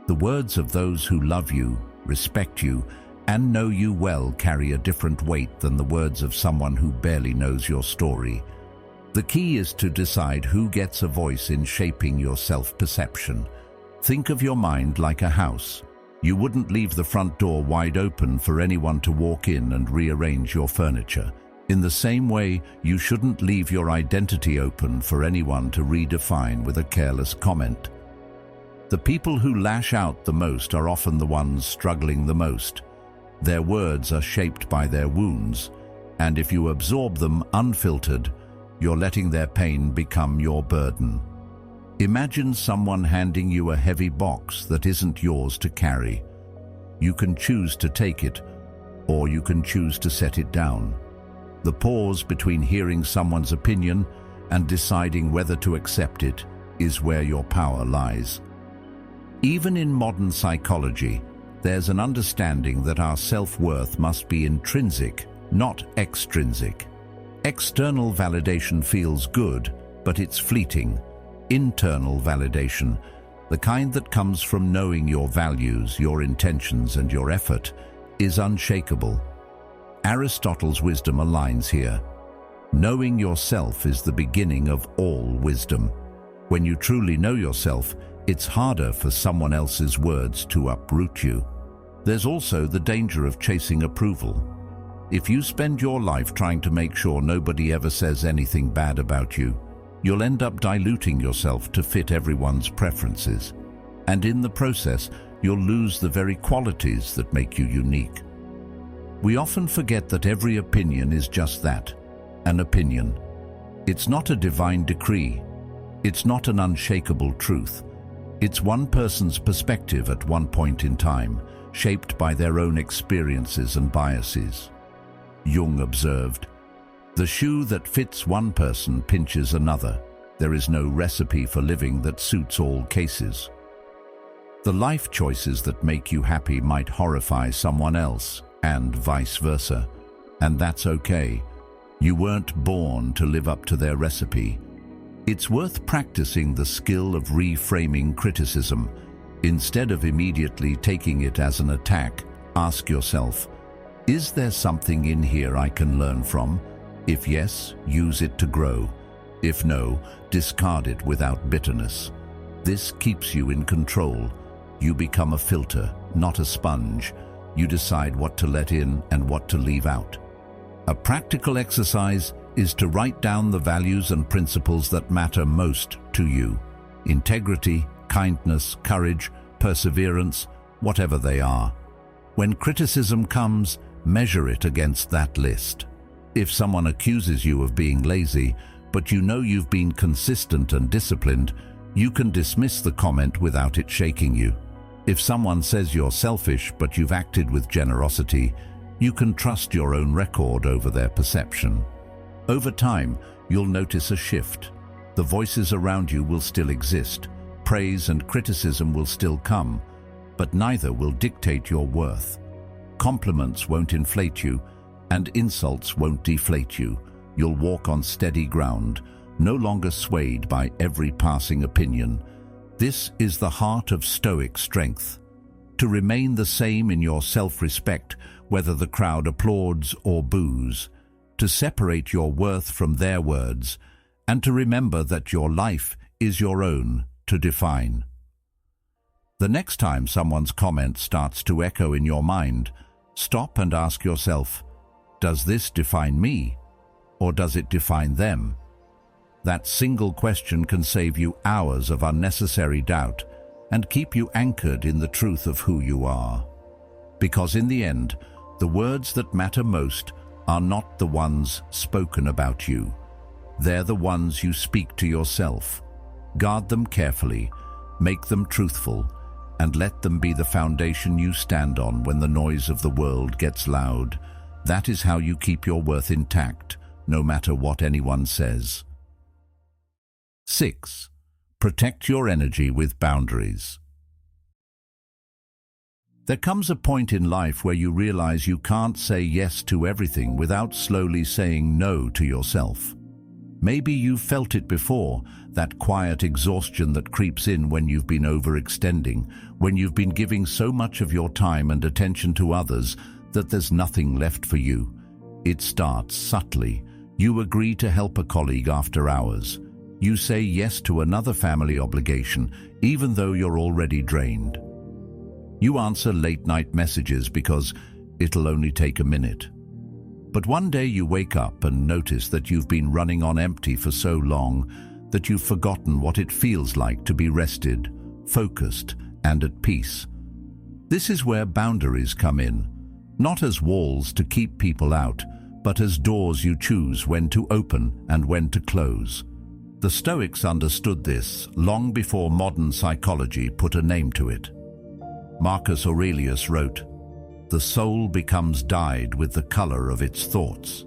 The words of those who love you, respect you, and know you well carry a different weight than the words of someone who barely knows your story. The key is to decide who gets a voice in shaping your self-perception. Think of your mind like a house. You wouldn't leave the front door wide open for anyone to walk in and rearrange your furniture. In the same way, you shouldn't leave your identity open for anyone to redefine with a careless comment. The people who lash out the most are often the ones struggling the most. Their words are shaped by their wounds, and if you absorb them unfiltered, you're letting their pain become your burden. Imagine someone handing you a heavy box that isn't yours to carry. You can choose to take it, or you can choose to set it down. The pause between hearing someone's opinion and deciding whether to accept it is where your power lies. Even in modern psychology, there's an understanding that our self-worth must be intrinsic, not extrinsic. External validation feels good, but it's fleeting. Internal validation, the kind that comes from knowing your values, your intentions, and your effort, is unshakable. Aristotle's wisdom aligns here. Knowing yourself is the beginning of all wisdom. When you truly know yourself, it's harder for someone else's words to uproot you. There's also the danger of chasing approval. If you spend your life trying to make sure nobody ever says anything bad about you, you'll end up diluting yourself to fit everyone's preferences. And in the process, you'll lose the very qualities that make you unique. We often forget that every opinion is just that, an opinion. It's not a divine decree. It's not an unshakable truth. It's one person's perspective at one point in time, shaped by their own experiences and biases. Jung observed, The shoe that fits one person pinches another. There is no recipe for living that suits all cases. The life choices that make you happy might horrify someone else, and vice versa. And that's okay. You weren't born to live up to their recipe. It's worth practicing the skill of reframing criticism. Instead of immediately taking it as an attack, ask yourself, is there something in here I can learn from? If yes, use it to grow. If no, discard it without bitterness. This keeps you in control. You become a filter, not a sponge. You decide what to let in and what to leave out. A practical exercise is to write down the values and principles that matter most to you. Integrity, kindness, courage, perseverance, whatever they are. When criticism comes, measure it against that list. If someone accuses you of being lazy, but you know you've been consistent and disciplined, you can dismiss the comment without it shaking you. If someone says you're selfish but you've acted with generosity, you can trust your own record over their perception. Over time, you'll notice a shift. The voices around you will still exist. Praise and criticism will still come, but neither will dictate your worth. Compliments won't inflate you, and insults won't deflate you. You'll walk on steady ground, no longer swayed by every passing opinion. This is the heart of Stoic strength. To remain the same in your self-respect, whether the crowd applauds or boos. To separate your worth from their words, and to remember that your life is your own to define. The next time someone's comment starts to echo in your mind, stop and ask yourself, does this define me, or does it define them? That single question can save you hours of unnecessary doubt and keep you anchored in the truth of who you are. Because in the end, the words that matter most are not the ones spoken about you. They're the ones you speak to yourself. Guard them carefully, make them truthful, and let them be the foundation you stand on when the noise of the world gets loud. That is how you keep your worth intact, no matter what anyone says. 6. Protect your energy with boundaries. There comes a point in life where you realize you can't say yes to everything without slowly saying no to yourself. Maybe you've felt it before, that quiet exhaustion that creeps in when you've been overextending, when you've been giving so much of your time and attention to others that there's nothing left for you. It starts subtly. You agree to help a colleague after hours. You say yes to another family obligation, even though you're already drained. You answer late-night messages because it'll only take a minute. But one day you wake up and notice that you've been running on empty for so long that you've forgotten what it feels like to be rested, focused, and at peace. This is where boundaries come in, not as walls to keep people out, but as doors you choose when to open and when to close. The Stoics understood this long before modern psychology put a name to it. Marcus Aurelius wrote, "The soul becomes dyed with the color of its thoughts."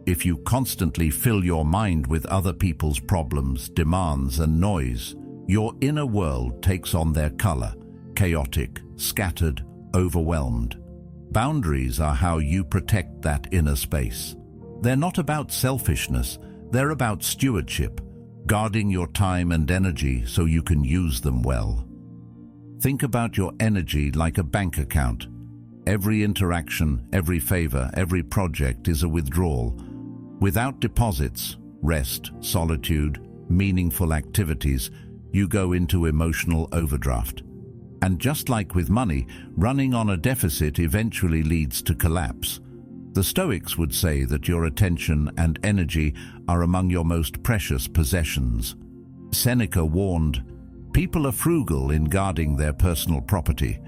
If you constantly fill your mind with other people's problems, demands, and noise, your inner world takes on their color, chaotic, scattered, overwhelmed. Boundaries are how you protect that inner space. They're not about selfishness, they're about stewardship, guarding your time and energy so you can use them well. Think about your energy like a bank account. Every interaction, every favor, every project is a withdrawal. Without deposits, rest, solitude, meaningful activities, you go into emotional overdraft. And just like with money, running on a deficit eventually leads to collapse. The Stoics would say that your attention and energy are among your most precious possessions. Seneca warned, "People are frugal in guarding their personal property,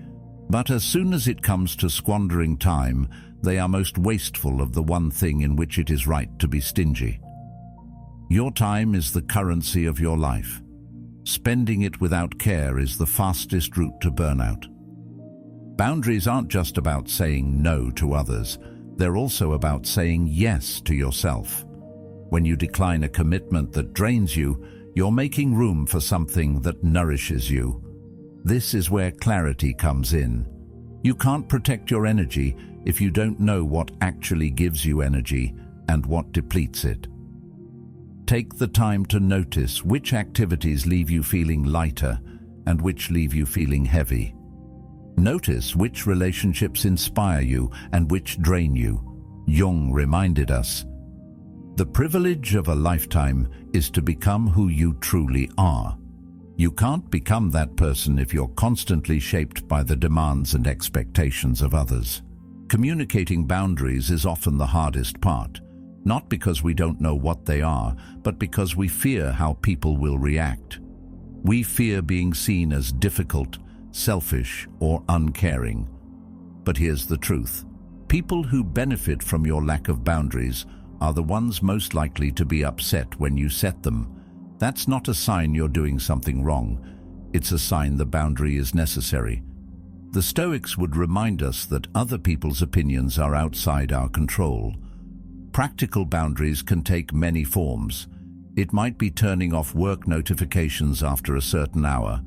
but as soon as it comes to squandering time, they are most wasteful of the one thing in which it is right to be stingy." Your time is the currency of your life. Spending it without care is the fastest route to burnout. Boundaries aren't just about saying no to others. They're also about saying yes to yourself. When you decline a commitment that drains you, you're making room for something that nourishes you. This is where clarity comes in. You can't protect your energy if you don't know what actually gives you energy and what depletes it. Take the time to notice which activities leave you feeling lighter and which leave you feeling heavy. Notice which relationships inspire you and which drain you. Jung reminded us, "The privilege of a lifetime is to become who you truly are." You can't become that person if you're constantly shaped by the demands and expectations of others. Communicating boundaries is often the hardest part, not because we don't know what they are, but because we fear how people will react. We fear being seen as difficult, selfish, or uncaring. But here's the truth. People who benefit from your lack of boundaries are the ones most likely to be upset when you set them. That's not a sign you're doing something wrong. It's a sign the boundary is necessary. The Stoics would remind us that other people's opinions are outside our control. Practical boundaries can take many forms. It might be turning off work notifications after a certain hour.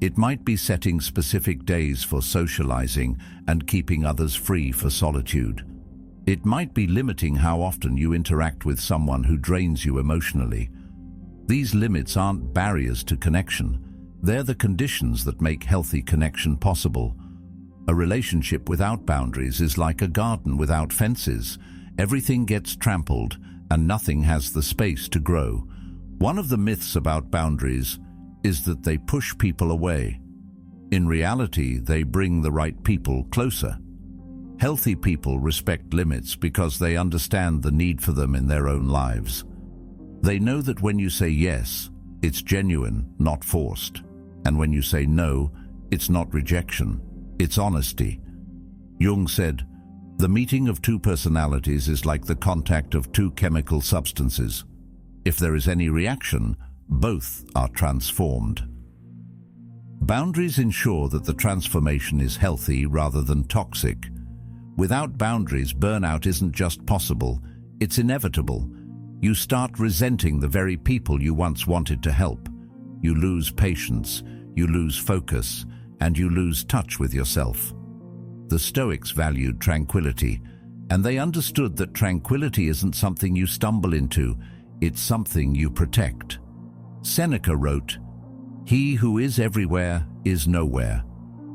It might be setting specific days for socializing and keeping others free for solitude. It might be limiting how often you interact with someone who drains you emotionally. These limits aren't barriers to connection. They're the conditions that make healthy connection possible. A relationship without boundaries is like a garden without fences. Everything gets trampled and nothing has the space to grow. One of the myths about boundaries is that they push people away. In reality, they bring the right people closer. Healthy people respect limits because they understand the need for them in their own lives. They know that when you say yes, it's genuine, not forced. And when you say no, it's not rejection, it's honesty. Jung said, "The meeting of two personalities is like the contact of two chemical substances. If there is any reaction, both are transformed." Boundaries ensure that the transformation is healthy rather than toxic. Without boundaries, burnout isn't just possible, it's inevitable. You start resenting the very people you once wanted to help. You lose patience, you lose focus, and you lose touch with yourself. The Stoics valued tranquility, and they understood that tranquility isn't something you stumble into, it's something you protect. Seneca wrote, "He who is everywhere is nowhere.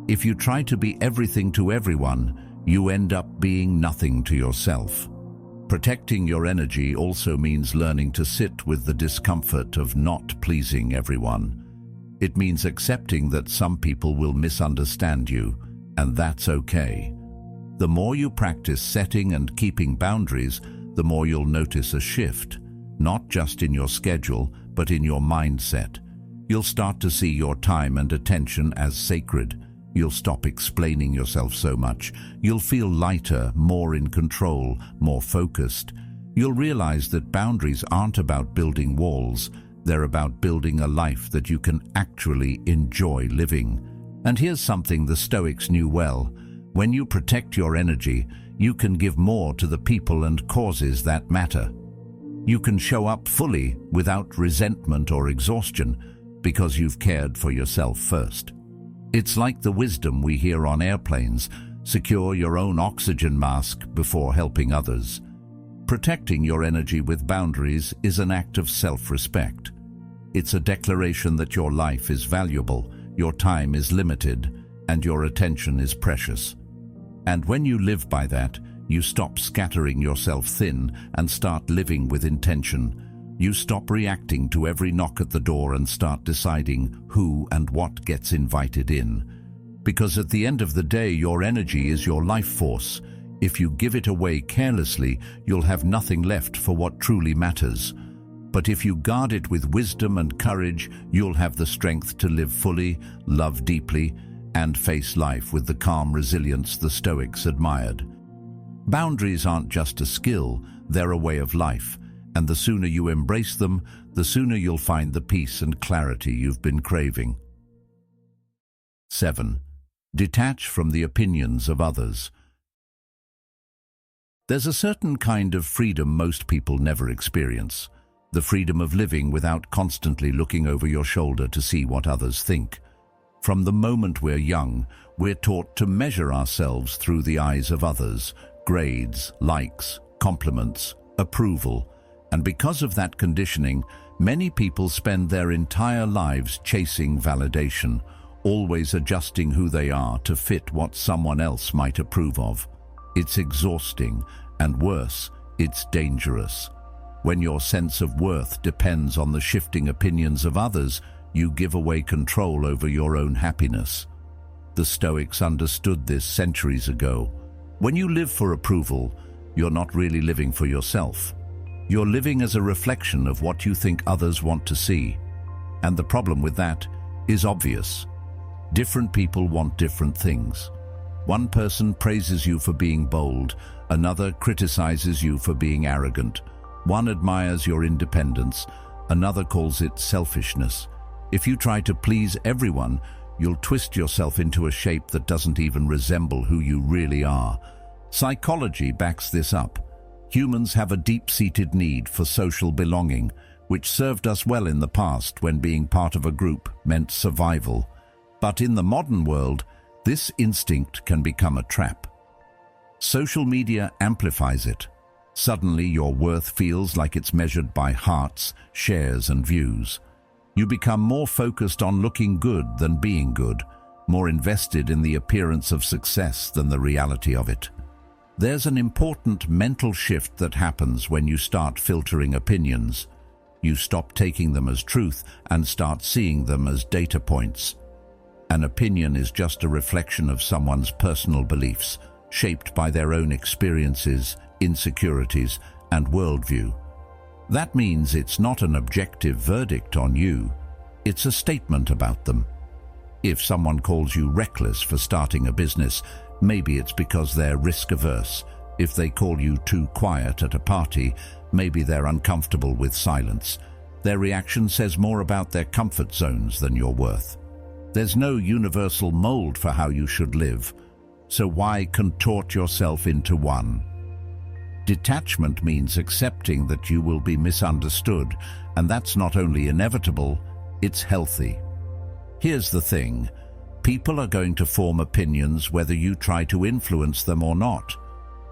If you try to be everything to everyone, you end up being nothing to yourself." Protecting your energy also means learning to sit with the discomfort of not pleasing everyone. It means accepting that some people will misunderstand you, and that's okay. The more you practice setting and keeping boundaries, the more you'll notice a shift, not just in your schedule, but in your mindset. You'll start to see your time and attention as sacred. You'll stop explaining yourself so much. You'll feel lighter, more in control, more focused. You'll realize that boundaries aren't about building walls. They're about building a life that you can actually enjoy living. And here's something the Stoics knew well. When you protect your energy, you can give more to the people and causes that matter. You can show up fully without resentment or exhaustion because you've cared for yourself first. It's like the wisdom we hear on airplanes: secure your own oxygen mask before helping others. Protecting your energy with boundaries is an act of self-respect. It's a declaration that your life is valuable, your time is limited, and your attention is precious. And when you live by that, you stop scattering yourself thin and start living with intention. You stop reacting to every knock at the door and start deciding who and what gets invited in. Because at the end of the day, your energy is your life force. If you give it away carelessly, you'll have nothing left for what truly matters. But if you guard it with wisdom and courage, you'll have the strength to live fully, love deeply, and face life with the calm resilience the Stoics admired. Boundaries aren't just a skill, they're a way of life. And the sooner you embrace them, the sooner you'll find the peace and clarity you've been craving. 7. Detach from the opinions of others. There's a certain kind of freedom most people never experience. The freedom of living without constantly looking over your shoulder to see what others think. From the moment we're young, we're taught to measure ourselves through the eyes of others, grades, likes, compliments, approval. And because of that conditioning, many people spend their entire lives chasing validation, always adjusting who they are to fit what someone else might approve of. It's exhausting, and worse, it's dangerous. When your sense of worth depends on the shifting opinions of others, you give away control over your own happiness. The Stoics understood this centuries ago. When you live for approval, you're not really living for yourself. You're living as a reflection of what you think others want to see. And the problem with that is obvious. Different people want different things. One person praises you for being bold, another criticizes you for being arrogant. One admires your independence, another calls it selfishness. If you try to please everyone, you'll twist yourself into a shape that doesn't even resemble who you really are. Psychology backs this up. Humans have a deep-seated need for social belonging, which served us well in the past when being part of a group meant survival. But in the modern world, this instinct can become a trap. Social media amplifies it. Suddenly, your worth feels like it's measured by hearts, shares, and views. You become more focused on looking good than being good, more invested in the appearance of success than the reality of it. There's an important mental shift that happens when you start filtering opinions. You stop taking them as truth and start seeing them as data points. An opinion is just a reflection of someone's personal beliefs, shaped by their own experiences, insecurities, and worldview. That means it's not an objective verdict on you. It's a statement about them. If someone calls you reckless for starting a business, maybe it's because they're risk-averse. If they call you too quiet at a party, maybe they're uncomfortable with silence. Their reaction says more about their comfort zones than your worth. There's no universal mold for how you should live, so why contort yourself into one? Detachment means accepting that you will be misunderstood, and that's not only inevitable, it's healthy. Here's the thing. People are going to form opinions whether you try to influence them or not.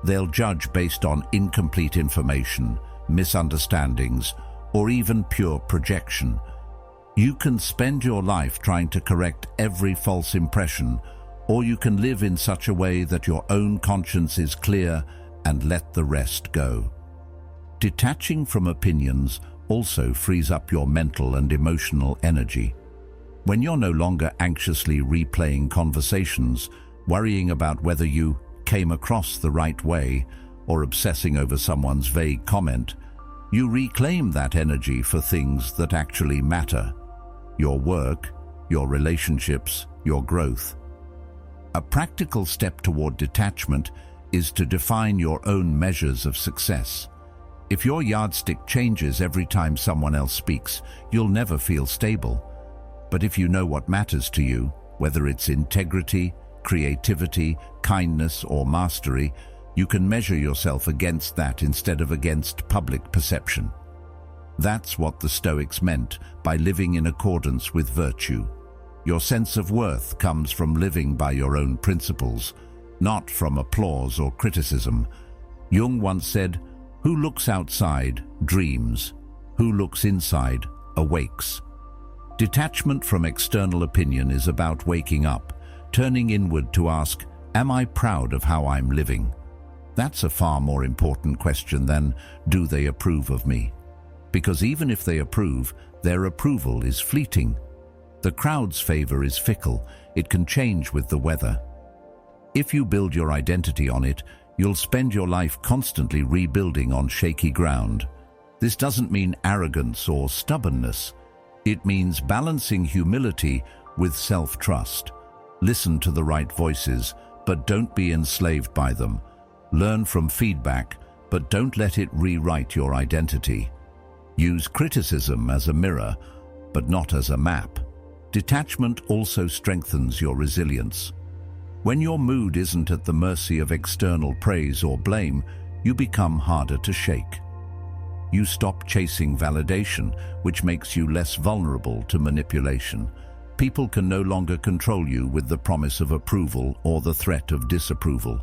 They'll judge based on incomplete information, misunderstandings, or even pure projection. You can spend your life trying to correct every false impression, or you can live in such a way that your own conscience is clear and let the rest go. Detaching from opinions also frees up your mental and emotional energy. When you're no longer anxiously replaying conversations, worrying about whether you came across the right way, or obsessing over someone's vague comment, you reclaim that energy for things that actually matter: your work, your relationships, your growth. A practical step toward detachment is to define your own measures of success. If your yardstick changes every time someone else speaks, you'll never feel stable. But if you know what matters to you, whether it's integrity, creativity, kindness, or mastery, you can measure yourself against that instead of against public perception. That's what the Stoics meant by living in accordance with virtue. Your sense of worth comes from living by your own principles, not from applause or criticism. Jung once said, "Who looks outside dreams. Who looks inside awakes." Detachment from external opinion is about waking up, turning inward to ask, "Am I proud of how I'm living?" That's a far more important question than, "Do they approve of me?" Because even if they approve, their approval is fleeting. The crowd's favor is fickle. It can change with the weather. If you build your identity on it, you'll spend your life constantly rebuilding on shaky ground. This doesn't mean arrogance or stubbornness. It means balancing humility with self-trust. Listen to the right voices, but don't be enslaved by them. Learn from feedback, but don't let it rewrite your identity. Use criticism as a mirror, but not as a map. Detachment also strengthens your resilience. When your mood isn't at the mercy of external praise or blame, you become harder to shake. You stop chasing validation, which makes you less vulnerable to manipulation. People can no longer control you with the promise of approval or the threat of disapproval.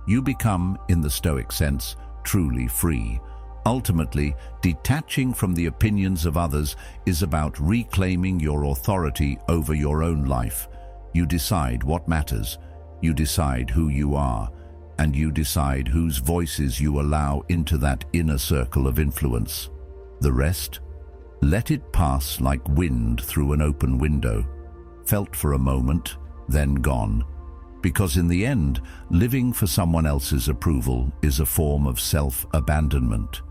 You become, in the Stoic sense, truly free. Ultimately, detaching from the opinions of others is about reclaiming your authority over your own life. You decide what matters, you decide who you are, and you decide whose voices you allow into that inner circle of influence. The rest? Let it pass like wind through an open window, felt for a moment, then gone. Because in the end, living for someone else's approval is a form of self-abandonment.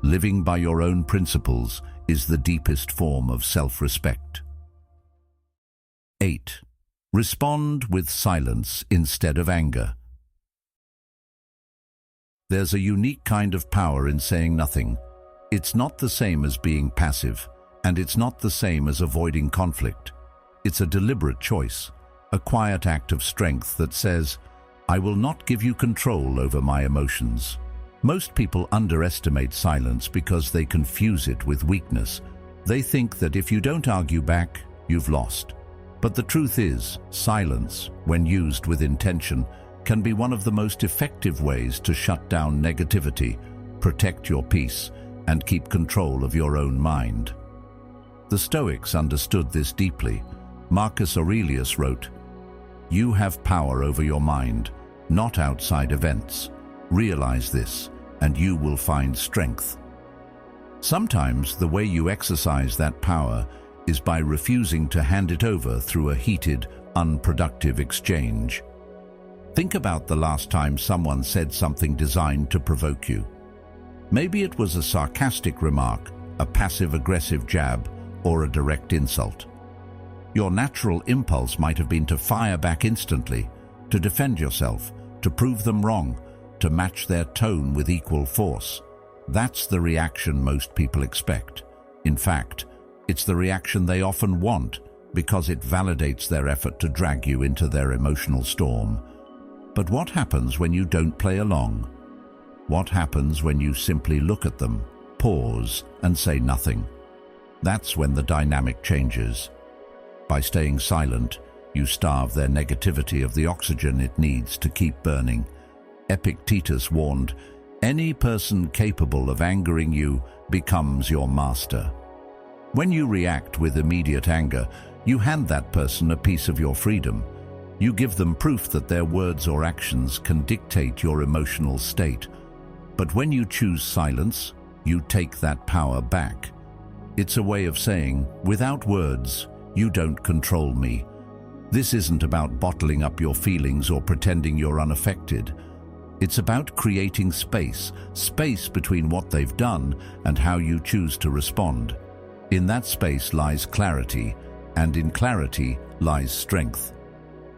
Living by your own principles is the deepest form of self-respect. 8. Respond with silence instead of anger. There's a unique kind of power in saying nothing. It's not the same as being passive, and it's not the same as avoiding conflict. It's a deliberate choice, a quiet act of strength that says, I will not give you control over my emotions. Most people underestimate silence because they confuse it with weakness. They think that if you don't argue back, you've lost. But the truth is, silence, when used with intention, can be one of the most effective ways to shut down negativity, protect your peace, and keep control of your own mind. The Stoics understood this deeply. Marcus Aurelius wrote, "You have power over your mind, not outside events. Realize this, and you will find strength." Sometimes the way you exercise that power is by refusing to hand it over through a heated, unproductive exchange. Think about the last time someone said something designed to provoke you. Maybe it was a sarcastic remark, a passive-aggressive jab, or a direct insult. Your natural impulse might have been to fire back instantly, to defend yourself, to prove them wrong, to match their tone with equal force. That's the reaction most people expect. In fact, it's the reaction they often want because it validates their effort to drag you into their emotional storm. But what happens when you don't play along? What happens when you simply look at them, pause, and say nothing? That's when the dynamic changes. By staying silent, you starve their negativity of the oxygen it needs to keep burning. Epictetus warned, "Any person capable of angering you becomes your master." When you react with immediate anger, you hand that person a piece of your freedom. You give them proof that their words or actions can dictate your emotional state. But when you choose silence, you take that power back. It's a way of saying, without words, you don't control me. This isn't about bottling up your feelings or pretending you're unaffected. It's about creating space between what they've done and how you choose to respond. In that space lies clarity, and in clarity lies strength.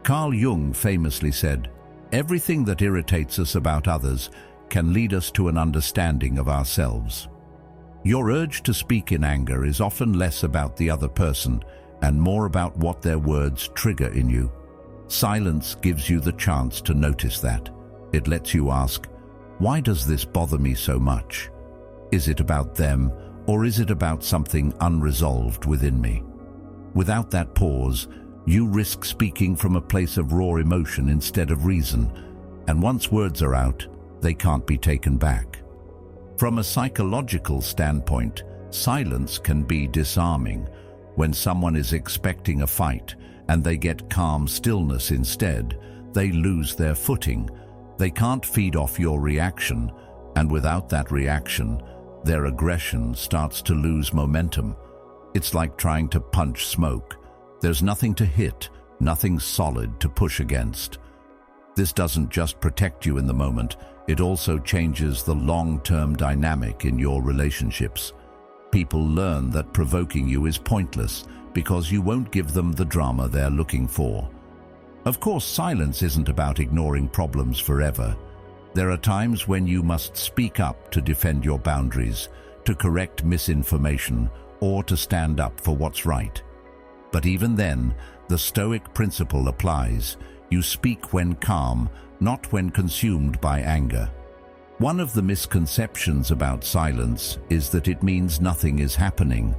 Carl Jung famously said, "Everything that irritates us about others can lead us to an understanding of ourselves." Your urge to speak in anger is often less about the other person and more about what their words trigger in you. Silence gives you the chance to notice that. It lets you ask, why does this bother me so much? Is it about them, or is it about something unresolved within me? Without that pause, you risk speaking from a place of raw emotion instead of reason, and once words are out, they can't be taken back. From a psychological standpoint, silence can be disarming. When someone is expecting a fight and they get calm stillness instead, they lose their footing. They can't feed off your reaction, and without that reaction, their aggression starts to lose momentum. It's like trying to punch smoke. There's nothing to hit, nothing solid to push against. This doesn't just protect you in the moment, it also changes the long-term dynamic in your relationships. People learn that provoking you is pointless because you won't give them the drama they're looking for. Of course, silence isn't about ignoring problems forever. There are times when you must speak up to defend your boundaries, to correct misinformation, or to stand up for what's right. But even then, the Stoic principle applies. You speak when calm, not when consumed by anger. One of the misconceptions about silence is that it means nothing is happening.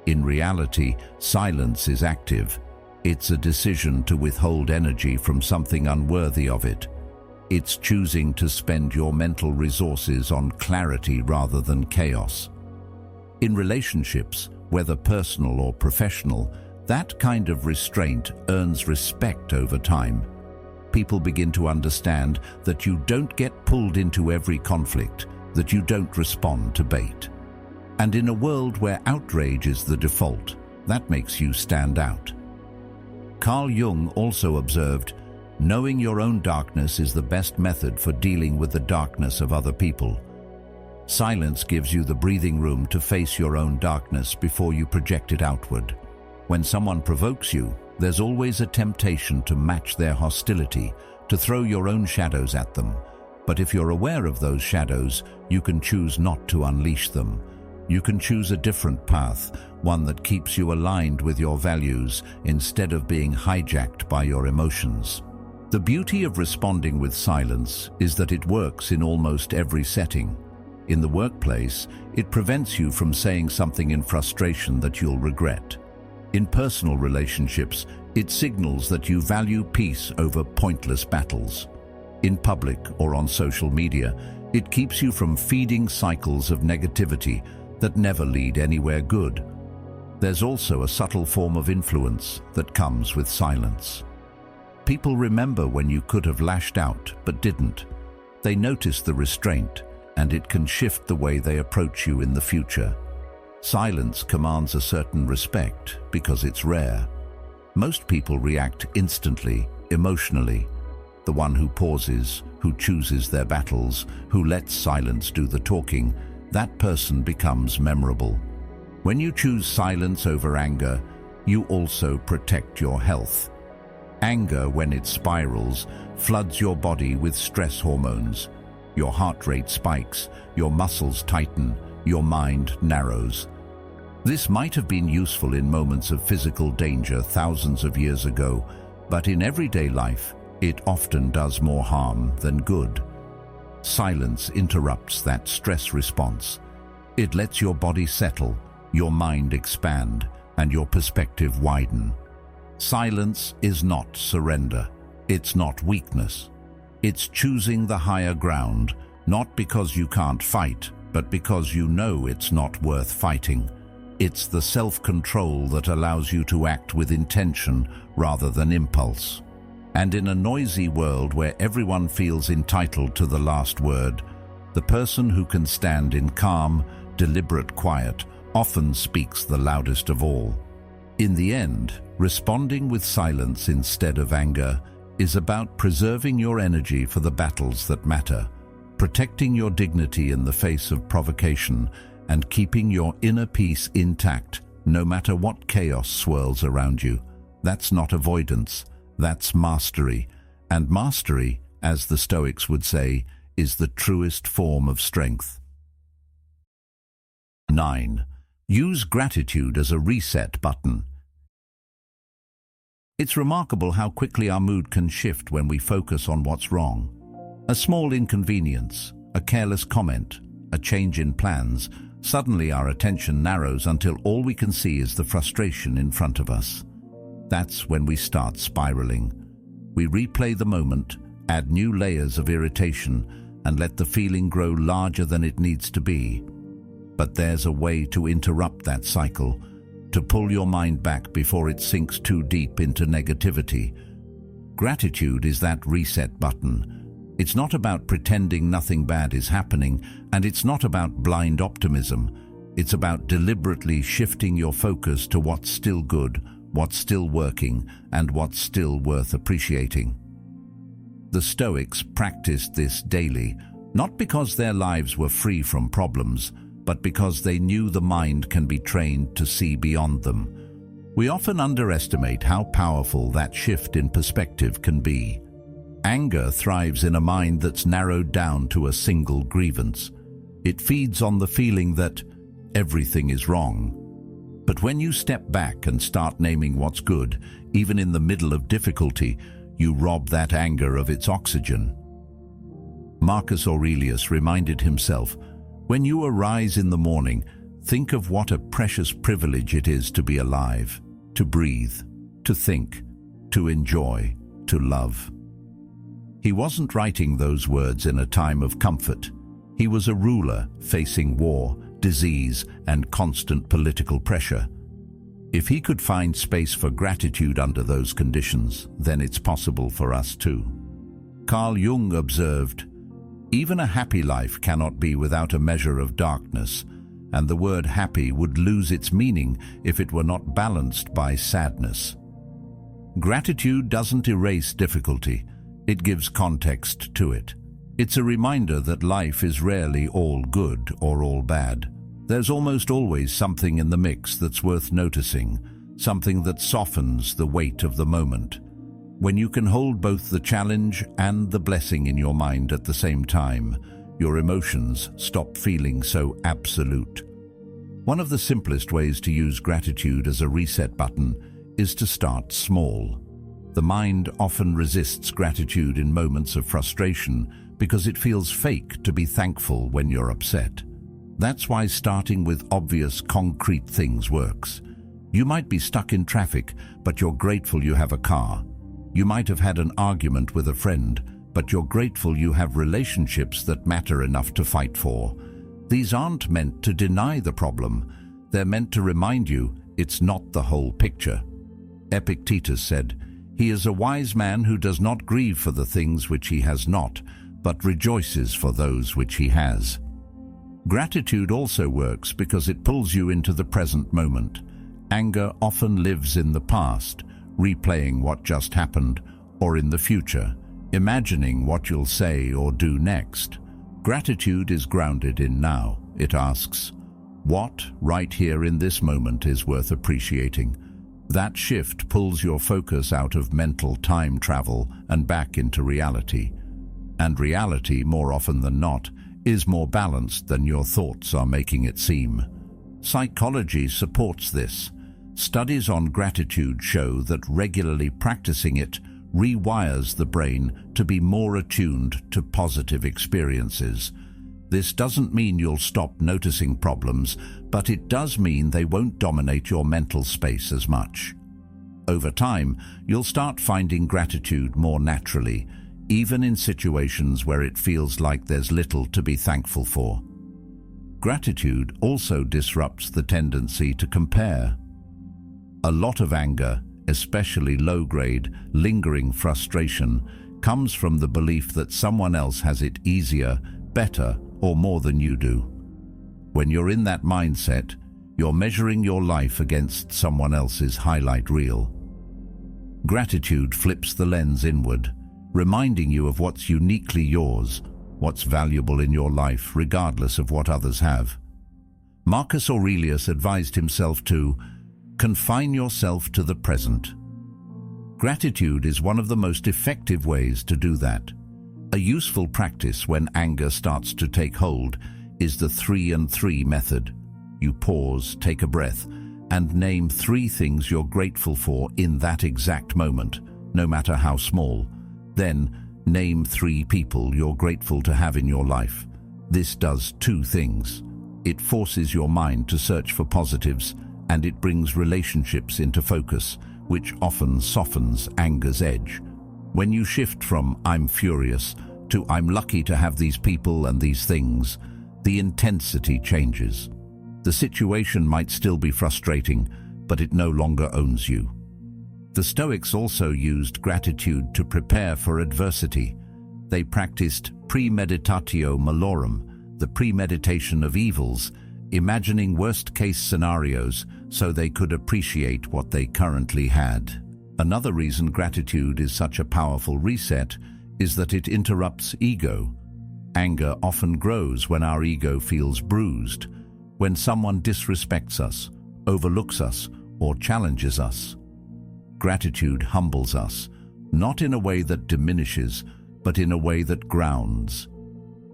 In reality, silence is active. It's a decision to withhold energy from something unworthy of it. It's choosing to spend your mental resources on clarity rather than chaos. In relationships, whether personal or professional, that kind of restraint earns respect over time. People begin to understand that you don't get pulled into every conflict, that you don't respond to bait. And in a world where outrage is the default, that makes you stand out. Carl Jung also observed, knowing your own darkness is the best method for dealing with the darkness of other people. Silence gives you the breathing room to face your own darkness before you project it outward. When someone provokes you, there's always a temptation to match their hostility, to throw your own shadows at them. But if you're aware of those shadows, you can choose not to unleash them. You can choose a different path, one that keeps you aligned with your values instead of being hijacked by your emotions. The beauty of responding with silence is that it works in almost every setting. In the workplace, it prevents you from saying something in frustration that you'll regret. In personal relationships, it signals that you value peace over pointless battles. In public or on social media, it keeps you from feeding cycles of negativity that never lead anywhere good. There's also a subtle form of influence that comes with silence. People remember when you could have lashed out but didn't. They notice the restraint, and it can shift the way they approach you in the future. Silence commands a certain respect because it's rare. Most people react instantly, emotionally. The one who pauses, who chooses their battles, who lets silence do the talking, that person becomes memorable. When you choose silence over anger, you also protect your health. Anger, when it spirals, floods your body with stress hormones. Your heart rate spikes, your muscles tighten, your mind narrows. This might have been useful in moments of physical danger thousands of years ago, but in everyday life, it often does more harm than good. Silence interrupts that stress response. It lets your body settle, your mind expand, and your perspective widen. Silence is not surrender. It's not weakness. It's choosing the higher ground, not because you can't fight, but because you know it's not worth fighting. It's the self-control that allows you to act with intention rather than impulse. And in a noisy world where everyone feels entitled to the last word, the person who can stand in calm, deliberate quiet often speaks the loudest of all. In the end, responding with silence instead of anger is about preserving your energy for the battles that matter, protecting your dignity in the face of provocation, and keeping your inner peace intact no matter what chaos swirls around you. That's not avoidance, that's mastery. And mastery, as the Stoics would say, is the truest form of strength. 9. Use gratitude as a reset button. It's remarkable how quickly our mood can shift when we focus on what's wrong. A small inconvenience, a careless comment, a change in plans, suddenly our attention narrows until all we can see is the frustration in front of us. That's when we start spiraling. We replay the moment, add new layers of irritation, and let the feeling grow larger than it needs to be. But there's a way to interrupt that cycle, to pull your mind back before it sinks too deep into negativity. Gratitude is that reset button. It's not about pretending nothing bad is happening, and it's not about blind optimism. It's about deliberately shifting your focus to what's still good, what's still working, and what's still worth appreciating. The Stoics practiced this daily, not because their lives were free from problems, but because they knew the mind can be trained to see beyond them. We often underestimate how powerful that shift in perspective can be. Anger thrives in a mind that's narrowed down to a single grievance. It feeds on the feeling that everything is wrong. But when you step back and start naming what's good, even in the middle of difficulty, you rob that anger of its oxygen. Marcus Aurelius reminded himself, "When you arise in the morning, think of what a precious privilege it is to be alive, to breathe, to think, to enjoy, to love." He wasn't writing those words in a time of comfort. He was a ruler facing war, disease, and constant political pressure. If he could find space for gratitude under those conditions, then it's possible for us too. Carl Jung observed, "Even a happy life cannot be without a measure of darkness, and the word happy would lose its meaning if it were not balanced by sadness." Gratitude doesn't erase difficulty, it gives context to it. It's a reminder that life is rarely all good or all bad. There's almost always something in the mix that's worth noticing, something that softens the weight of the moment. When you can hold both the challenge and the blessing in your mind at the same time, your emotions stop feeling so absolute. One of the simplest ways to use gratitude as a reset button is to start small. The mind often resists gratitude in moments of frustration because it feels fake to be thankful when you're upset. That's why starting with obvious, concrete things works. You might be stuck in traffic, but you're grateful you have a car. You might have had an argument with a friend, but you're grateful you have relationships that matter enough to fight for. These aren't meant to deny the problem. They're meant to remind you it's not the whole picture. Epictetus said, "He is a wise man who does not grieve for the things which he has not, but rejoices for those which he has." Gratitude also works because it pulls you into the present moment. Anger often lives in the past, replaying what just happened, or in the future, imagining what you'll say or do next. Gratitude is grounded in now. It asks, what right here in this moment is worth appreciating? That shift pulls your focus out of mental time travel and back into reality. And reality, more often than not, is more balanced than your thoughts are making it seem. Psychology supports this. Studies on gratitude show that regularly practicing it rewires the brain to be more attuned to positive experiences. This doesn't mean you'll stop noticing problems, but it does mean they won't dominate your mental space as much. Over time, you'll start finding gratitude more naturally, even in situations where it feels like there's little to be thankful for. Gratitude also disrupts the tendency to compare. A lot of anger, especially low-grade, lingering frustration, comes from the belief that someone else has it easier, better, or more than you do. When you're in that mindset, you're measuring your life against someone else's highlight reel. Gratitude flips the lens inward, reminding you of what's uniquely yours, what's valuable in your life regardless of what others have. Marcus Aurelius advised himself to confine yourself to the present. Gratitude is one of the most effective ways to do that. A useful practice when anger starts to take hold is the 3 and 3 method. You pause, take a breath, and name 3 things you're grateful for in that exact moment, no matter how small. Then, name 3 people you're grateful to have in your life. This does 2 things. It forces your mind to search for positives, and it brings relationships into focus, which often softens anger's edge. When you shift from "I'm furious" to "I'm lucky to have these people and these things," the intensity changes. The situation might still be frustrating, but it no longer owns you. The Stoics also used gratitude to prepare for adversity. They practiced premeditatio malorum, the premeditation of evils, imagining worst-case scenarios so they could appreciate what they currently had. Another reason gratitude is such a powerful reset is that it interrupts ego. Anger often grows when our ego feels bruised, when someone disrespects us, overlooks us, or challenges us. Gratitude humbles us, not in a way that diminishes, but in a way that grounds.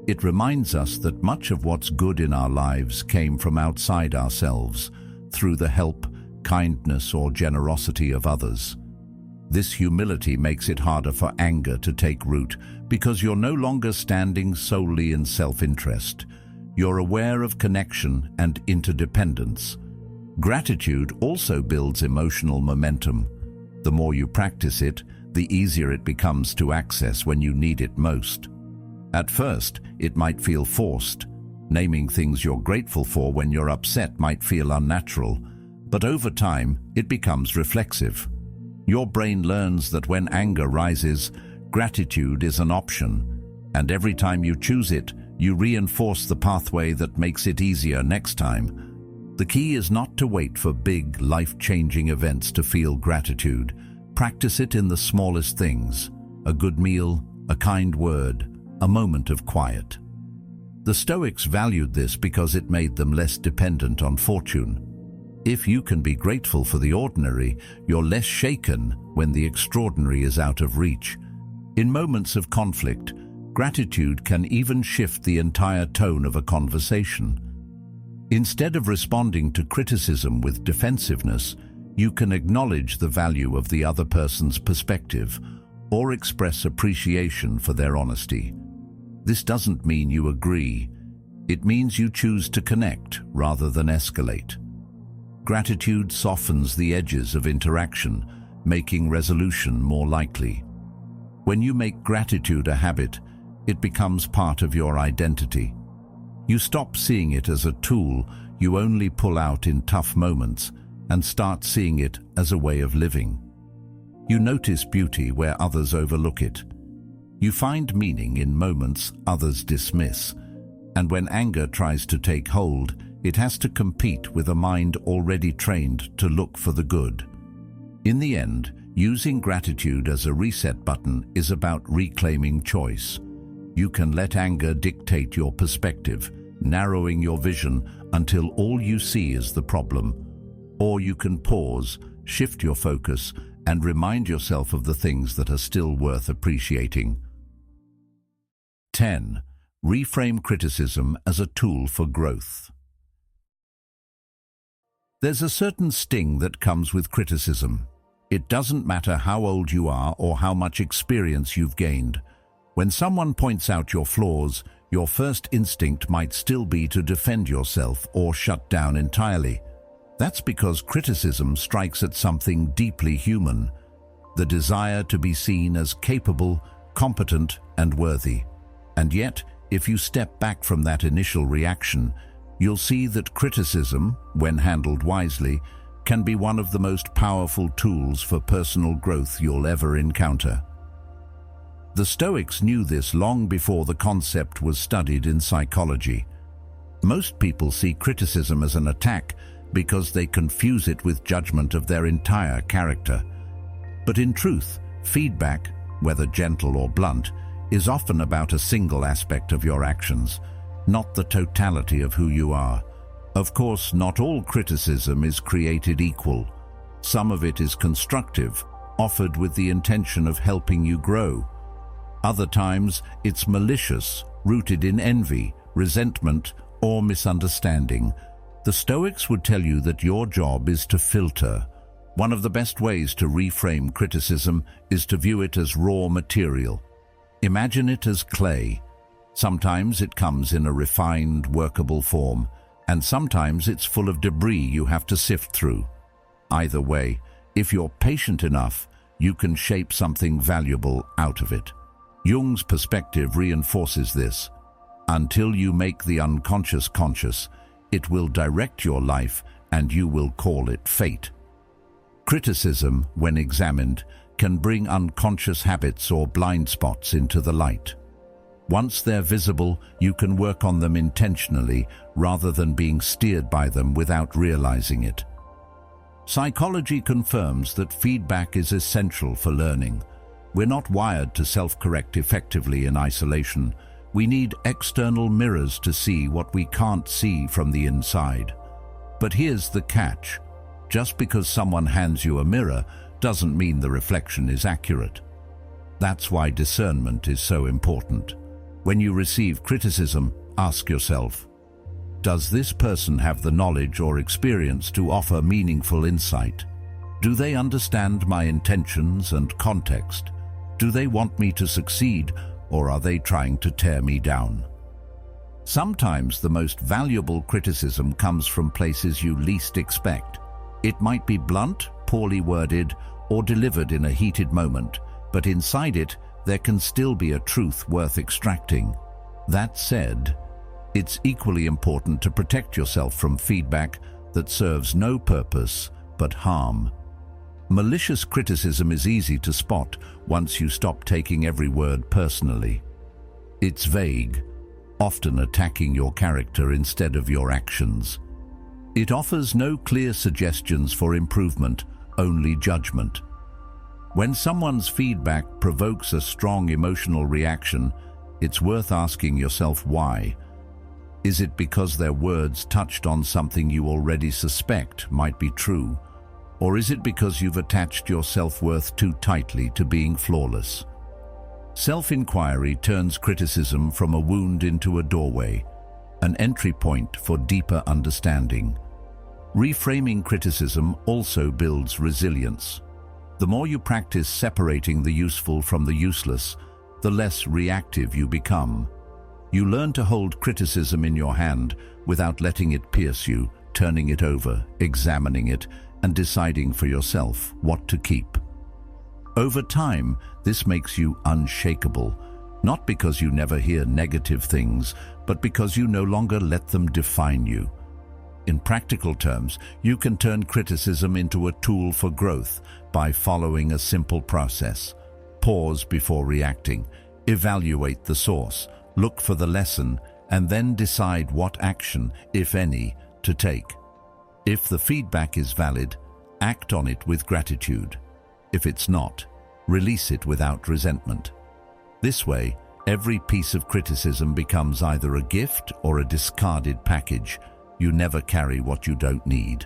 It reminds us that much of what's good in our lives came from outside ourselves, through the help, kindness, or generosity of others. This humility makes it harder for anger to take root because you're no longer standing solely in self-interest. You're aware of connection and interdependence. Gratitude also builds emotional momentum. The more you practice it, the easier it becomes to access when you need it most. At first, it might feel forced. Naming things you're grateful for when you're upset might feel unnatural, but over time, it becomes reflexive. Your brain learns that when anger rises, gratitude is an option, and every time you choose it, you reinforce the pathway that makes it easier next time. The key is not to wait for big, life-changing events to feel gratitude. Practice it in the smallest things: a good meal, a kind word, a moment of quiet. The Stoics valued this because it made them less dependent on fortune. If you can be grateful for the ordinary, you're less shaken when the extraordinary is out of reach. In moments of conflict, gratitude can even shift the entire tone of a conversation. Instead of responding to criticism with defensiveness, you can acknowledge the value of the other person's perspective or express appreciation for their honesty. This doesn't mean you agree. It means you choose to connect rather than escalate. Gratitude softens the edges of interaction, making resolution more likely. When you make gratitude a habit, it becomes part of your identity. You stop seeing it as a tool you only pull out in tough moments and start seeing it as a way of living. You notice beauty where others overlook it. You find meaning in moments others dismiss, and when anger tries to take hold, it has to compete with a mind already trained to look for the good. In the end, using gratitude as a reset button is about reclaiming choice. You can let anger dictate your perspective, narrowing your vision until all you see is the problem. Or you can pause, shift your focus, and remind yourself of the things that are still worth appreciating. 10. Reframe criticism as a tool for growth. There's a certain sting that comes with criticism. It doesn't matter how old you are or how much experience you've gained. When someone points out your flaws, your first instinct might still be to defend yourself or shut down entirely. That's because criticism strikes at something deeply human: the desire to be seen as capable, competent, and worthy. And yet, if you step back from that initial reaction, you'll see that criticism, when handled wisely, can be one of the most powerful tools for personal growth you'll ever encounter. The Stoics knew this long before the concept was studied in psychology. Most people see criticism as an attack because they confuse it with judgment of their entire character. But in truth, feedback, whether gentle or blunt, is often about a single aspect of your actions, not the totality of who you are. Of course, not all criticism is created equal. Some of it is constructive, offered with the intention of helping you grow. Other times, it's malicious, rooted in envy, resentment, or misunderstanding. The Stoics would tell you that your job is to filter. One of the best ways to reframe criticism is to view it as raw material. Imagine it as clay. Sometimes it comes in a refined, workable form, and sometimes it's full of debris you have to sift through. Either way, if you're patient enough, you can shape something valuable out of it. Jung's perspective reinforces this. Until you make the unconscious conscious, it will direct your life and you will call it fate. Criticism, when examined, can bring unconscious habits or blind spots into the light. Once they're visible, you can work on them intentionally rather than being steered by them without realizing it. Psychology confirms that feedback is essential for learning. We're not wired to self-correct effectively in isolation. We need external mirrors to see what we can't see from the inside. But here's the catch. Just because someone hands you a mirror doesn't mean the reflection is accurate. That's why discernment is so important. When you receive criticism, ask yourself, does this person have the knowledge or experience to offer meaningful insight? Do they understand my intentions and context? Do they want me to succeed, or are they trying to tear me down? Sometimes the most valuable criticism comes from places you least expect. It might be blunt, poorly worded, or delivered in a heated moment, but inside it, there can still be a truth worth extracting. That said, it's equally important to protect yourself from feedback that serves no purpose but harm. Malicious criticism is easy to spot once you stop taking every word personally. It's vague, often attacking your character instead of your actions. It offers no clear suggestions for improvement, only judgment. When someone's feedback provokes a strong emotional reaction, it's worth asking yourself why. Is it because their words touched on something you already suspect might be true? Or is it because you've attached your self-worth too tightly to being flawless? Self-inquiry turns criticism from a wound into a doorway, an entry point for deeper understanding. Reframing criticism also builds resilience. The more you practice separating the useful from the useless, the less reactive you become. You learn to hold criticism in your hand without letting it pierce you, turning it over, examining it, and deciding for yourself what to keep. Over time, this makes you unshakable, not because you never hear negative things, but because you no longer let them define you. In practical terms, you can turn criticism into a tool for growth by following a simple process. Pause before reacting, evaluate the source, look for the lesson, and then decide what action, if any, to take. If the feedback is valid, act on it with gratitude. If it's not, release it without resentment. This way, every piece of criticism becomes either a gift or a discarded package. You never carry what you don't need.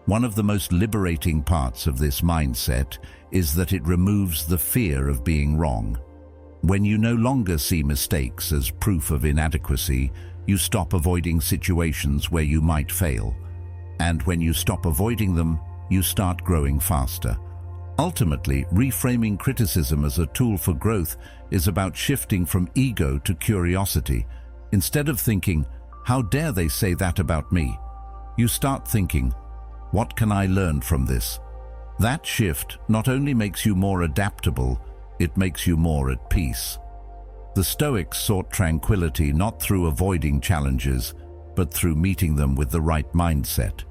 One of the most liberating parts of this mindset is that it removes the fear of being wrong. When you no longer see mistakes as proof of inadequacy, you stop avoiding situations where you might fail. And when you stop avoiding them, you start growing faster. Ultimately, reframing criticism as a tool for growth is about shifting from ego to curiosity. Instead of thinking, "How dare they say that about me?" you start thinking, "What can I learn from this?" That shift not only makes you more adaptable, it makes you more at peace. The Stoics sought tranquility not through avoiding challenges, but through meeting them with the right mindset.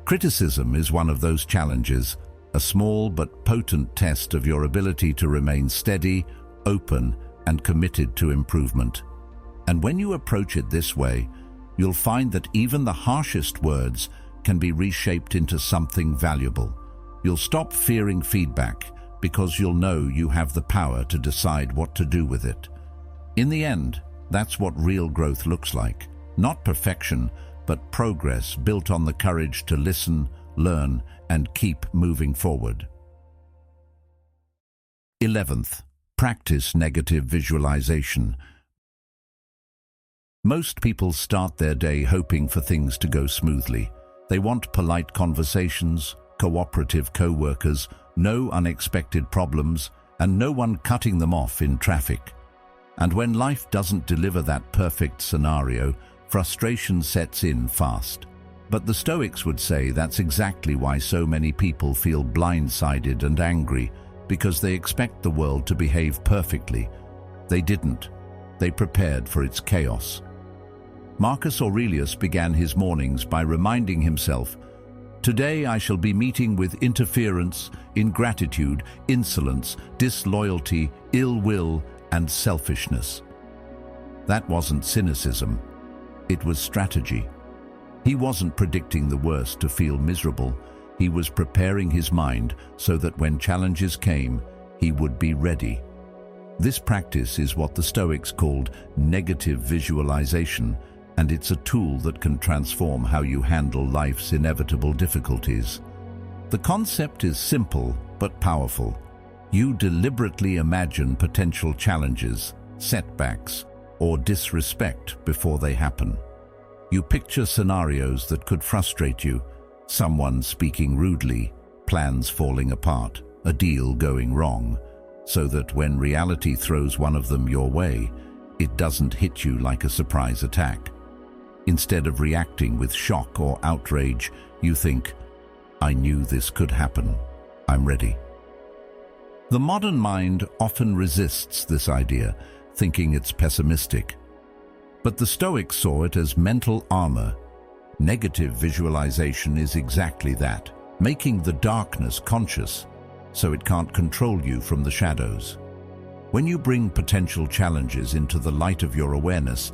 Criticism is one of those challenges, a small but potent test of your ability to remain steady, open, and committed to improvement. And when you approach it this way, you'll find that even the harshest words can be reshaped into something valuable. You'll stop fearing feedback because you'll know you have the power to decide what to do with it. In the end, that's what real growth looks like. Not perfection, but progress built on the courage to listen, learn, and keep moving forward. 11th, practice negative visualization. Most people start their day hoping for things to go smoothly. They want polite conversations, cooperative co-workers, no unexpected problems, and no one cutting them off in traffic. And when life doesn't deliver that perfect scenario, frustration sets in fast. But the Stoics would say that's exactly why so many people feel blindsided and angry, because they expect the world to behave perfectly. They didn't. They prepared for its chaos. Marcus Aurelius began his mornings by reminding himself, "Today I shall be meeting with interference, ingratitude, insolence, disloyalty, ill will, and selfishness." That wasn't cynicism. It was strategy. He wasn't predicting the worst to feel miserable. He was preparing his mind so that when challenges came, he would be ready. This practice is what the Stoics called negative visualization, and it's a tool that can transform how you handle life's inevitable difficulties. The concept is simple but powerful. You deliberately imagine potential challenges, setbacks, or disrespect before they happen. You picture scenarios that could frustrate you: someone speaking rudely, plans falling apart, a deal going wrong, so that when reality throws one of them your way, it doesn't hit you like a surprise attack. Instead of reacting with shock or outrage, you think, "I knew this could happen. I'm ready." The modern mind often resists this idea, thinking it's pessimistic. But the Stoics saw it as mental armor. Negative visualization is exactly that, making the darkness conscious so it can't control you from the shadows. When you bring potential challenges into the light of your awareness,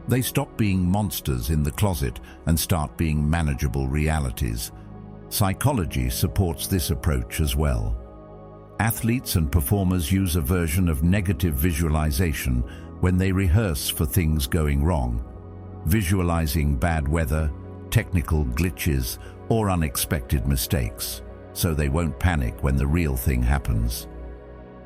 they stop being monsters in the closet and start being manageable realities. Psychology supports this approach as well. Athletes and performers use a version of negative visualization when they rehearse for things going wrong, visualizing bad weather, technical glitches, or unexpected mistakes, so they won't panic when the real thing happens.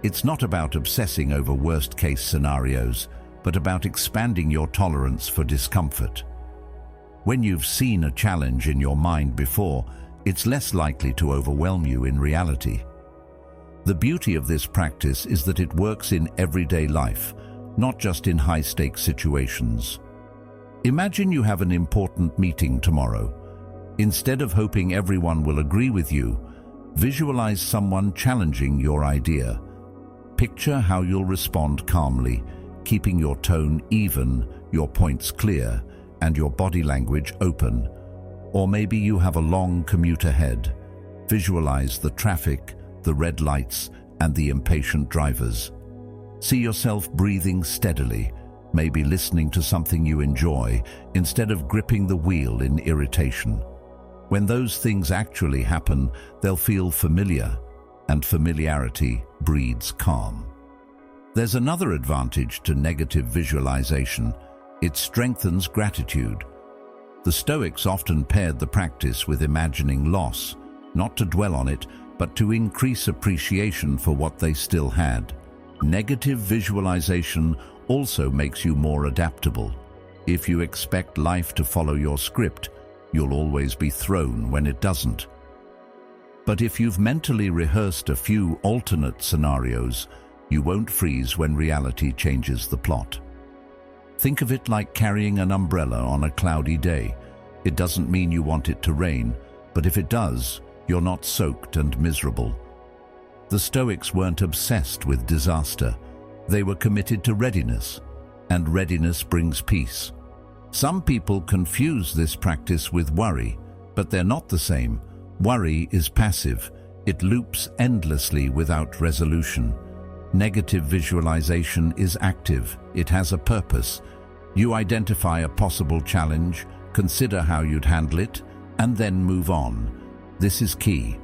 It's not about obsessing over worst-case scenarios, but about expanding your tolerance for discomfort. When you've seen a challenge in your mind before, it's less likely to overwhelm you in reality. The beauty of this practice is that it works in everyday life, not just in high-stakes situations. Imagine you have an important meeting tomorrow. Instead of hoping everyone will agree with you, visualize someone challenging your idea. Picture how you'll respond calmly, keeping your tone even, your points clear, and your body language open. Or maybe you have a long commute ahead. Visualize the traffic, the red lights, and the impatient drivers. See yourself breathing steadily, maybe listening to something you enjoy, instead of gripping the wheel in irritation. When those things actually happen, they'll feel familiar, and familiarity breeds calm. There's another advantage to negative visualization. It strengthens gratitude. The Stoics often paired the practice with imagining loss, not to dwell on it, but to increase appreciation for what they still had. Negative visualization also makes you more adaptable. If you expect life to follow your script, you'll always be thrown when it doesn't. But if you've mentally rehearsed a few alternate scenarios, you won't freeze when reality changes the plot. Think of it like carrying an umbrella on a cloudy day. It doesn't mean you want it to rain, but if it does, you're not soaked and miserable. The Stoics weren't obsessed with disaster. They were committed to readiness, and readiness brings peace. Some people confuse this practice with worry, but they're not the same. Worry is passive. It loops endlessly without resolution. Negative visualization is active. It has a purpose. You identify a possible challenge, consider how you'd handle it, and then move on. This is key.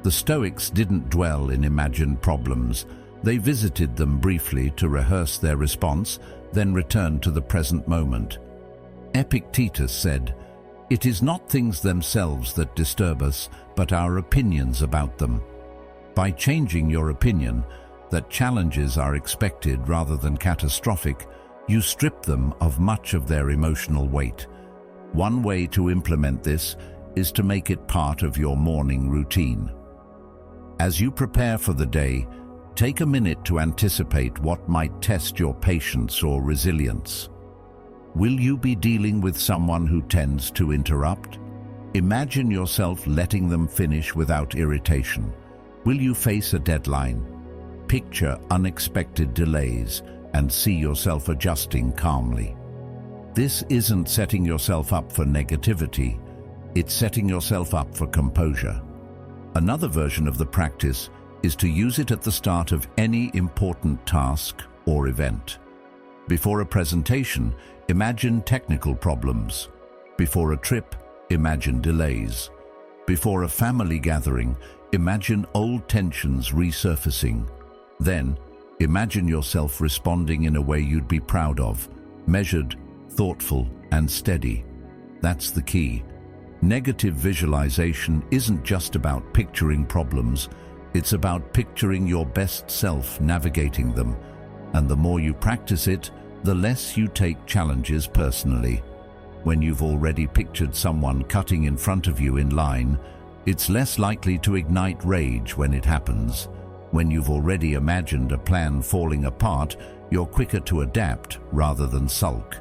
The Stoics didn't dwell in imagined problems. They visited them briefly to rehearse their response, then returned to the present moment. Epictetus said, "It is not things themselves that disturb us, but our opinions about them." By changing your opinion, that challenges are expected rather than catastrophic, you strip them of much of their emotional weight. One way to implement this is to make it part of your morning routine. As you prepare for the day, take a minute to anticipate what might test your patience or resilience. Will you be dealing with someone who tends to interrupt? Imagine yourself letting them finish without irritation. Will you face a deadline? Picture unexpected delays and see yourself adjusting calmly. This isn't setting yourself up for negativity, it's setting yourself up for composure. Another version of the practice is to use it at the start of any important task or event. Before a presentation, imagine technical problems. Before a trip, imagine delays. Before a family gathering, imagine old tensions resurfacing. Then, imagine yourself responding in a way you'd be proud of, measured, thoughtful, and steady. That's the key. Negative visualization isn't just about picturing problems, it's about picturing your best self navigating them. And the more you practice it, the less you take challenges personally. When you've already pictured someone cutting in front of you in line, It's less likely to ignite rage when it happens. When you've already imagined a plan falling apart, you're quicker to adapt rather than sulk.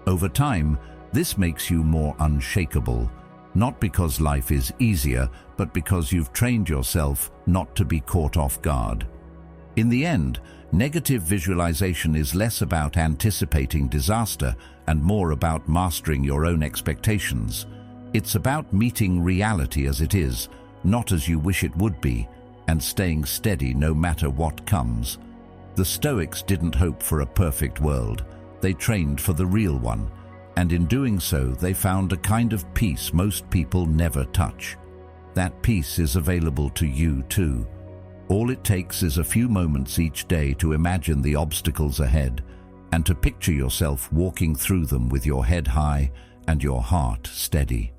Over time, this makes you more unshakable, not because life is easier, but because you've trained yourself not to be caught off guard. In the end, negative visualization is less about anticipating disaster and more about mastering your own expectations. It's about meeting reality as it is, not as you wish it would be, and staying steady no matter what comes. The Stoics didn't hope for a perfect world. They trained for the real one, and in doing so, they found a kind of peace most people never touch. That peace is available to you too. All it takes is a few moments each day to imagine the obstacles ahead and to picture yourself walking through them with your head high and your heart steady.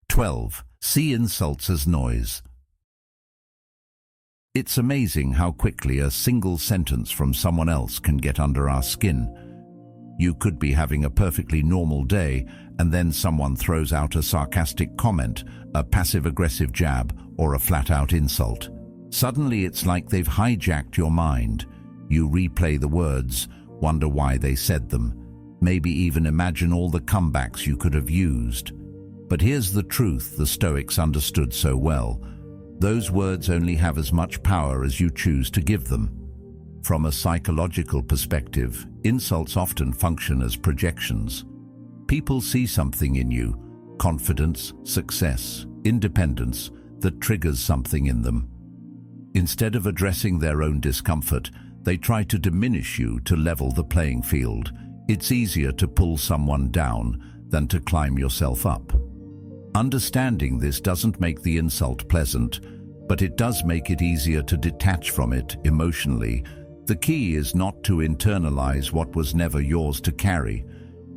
12. See insults as noise. It's amazing how quickly a single sentence from someone else can get under our skin. You could be having a perfectly normal day, and then someone throws out a sarcastic comment, a passive-aggressive jab, or a flat-out insult. Suddenly it's like they've hijacked your mind. You replay the words, wonder why they said them, maybe even imagine all the comebacks you could have used. But here's the truth the Stoics understood so well. Those words only have as much power as you choose to give them. From a psychological perspective, insults often function as projections. People see something in you, confidence, success, independence, that triggers something in them. Instead of addressing their own discomfort, they try to diminish you to level the playing field. It's easier to pull someone down than to climb yourself up. Understanding this doesn't make the insult pleasant, but it does make it easier to detach from it emotionally. The key is not to internalize what was never yours to carry.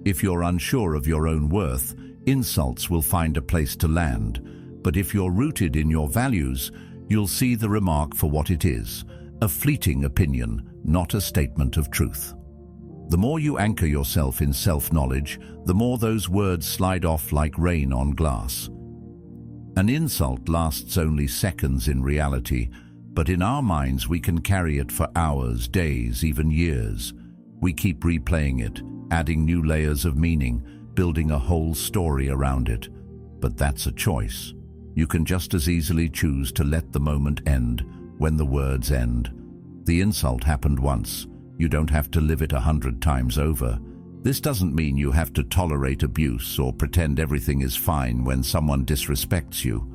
If you're unsure of your own worth, insults will find a place to land. But if you're rooted in your values, you'll see the remark for what it is, a fleeting opinion, not a statement of truth. The more you anchor yourself in self-knowledge, the more those words slide off like rain on glass. An insult lasts only seconds in reality, but in our minds we can carry it for hours, days, even years. We keep replaying it, adding new layers of meaning, building a whole story around it. But that's a choice. You can just as easily choose to let the moment end when the words end. The insult happened once. You don't have to live it 100 times over. This doesn't mean you have to tolerate abuse or pretend everything is fine when someone disrespects you.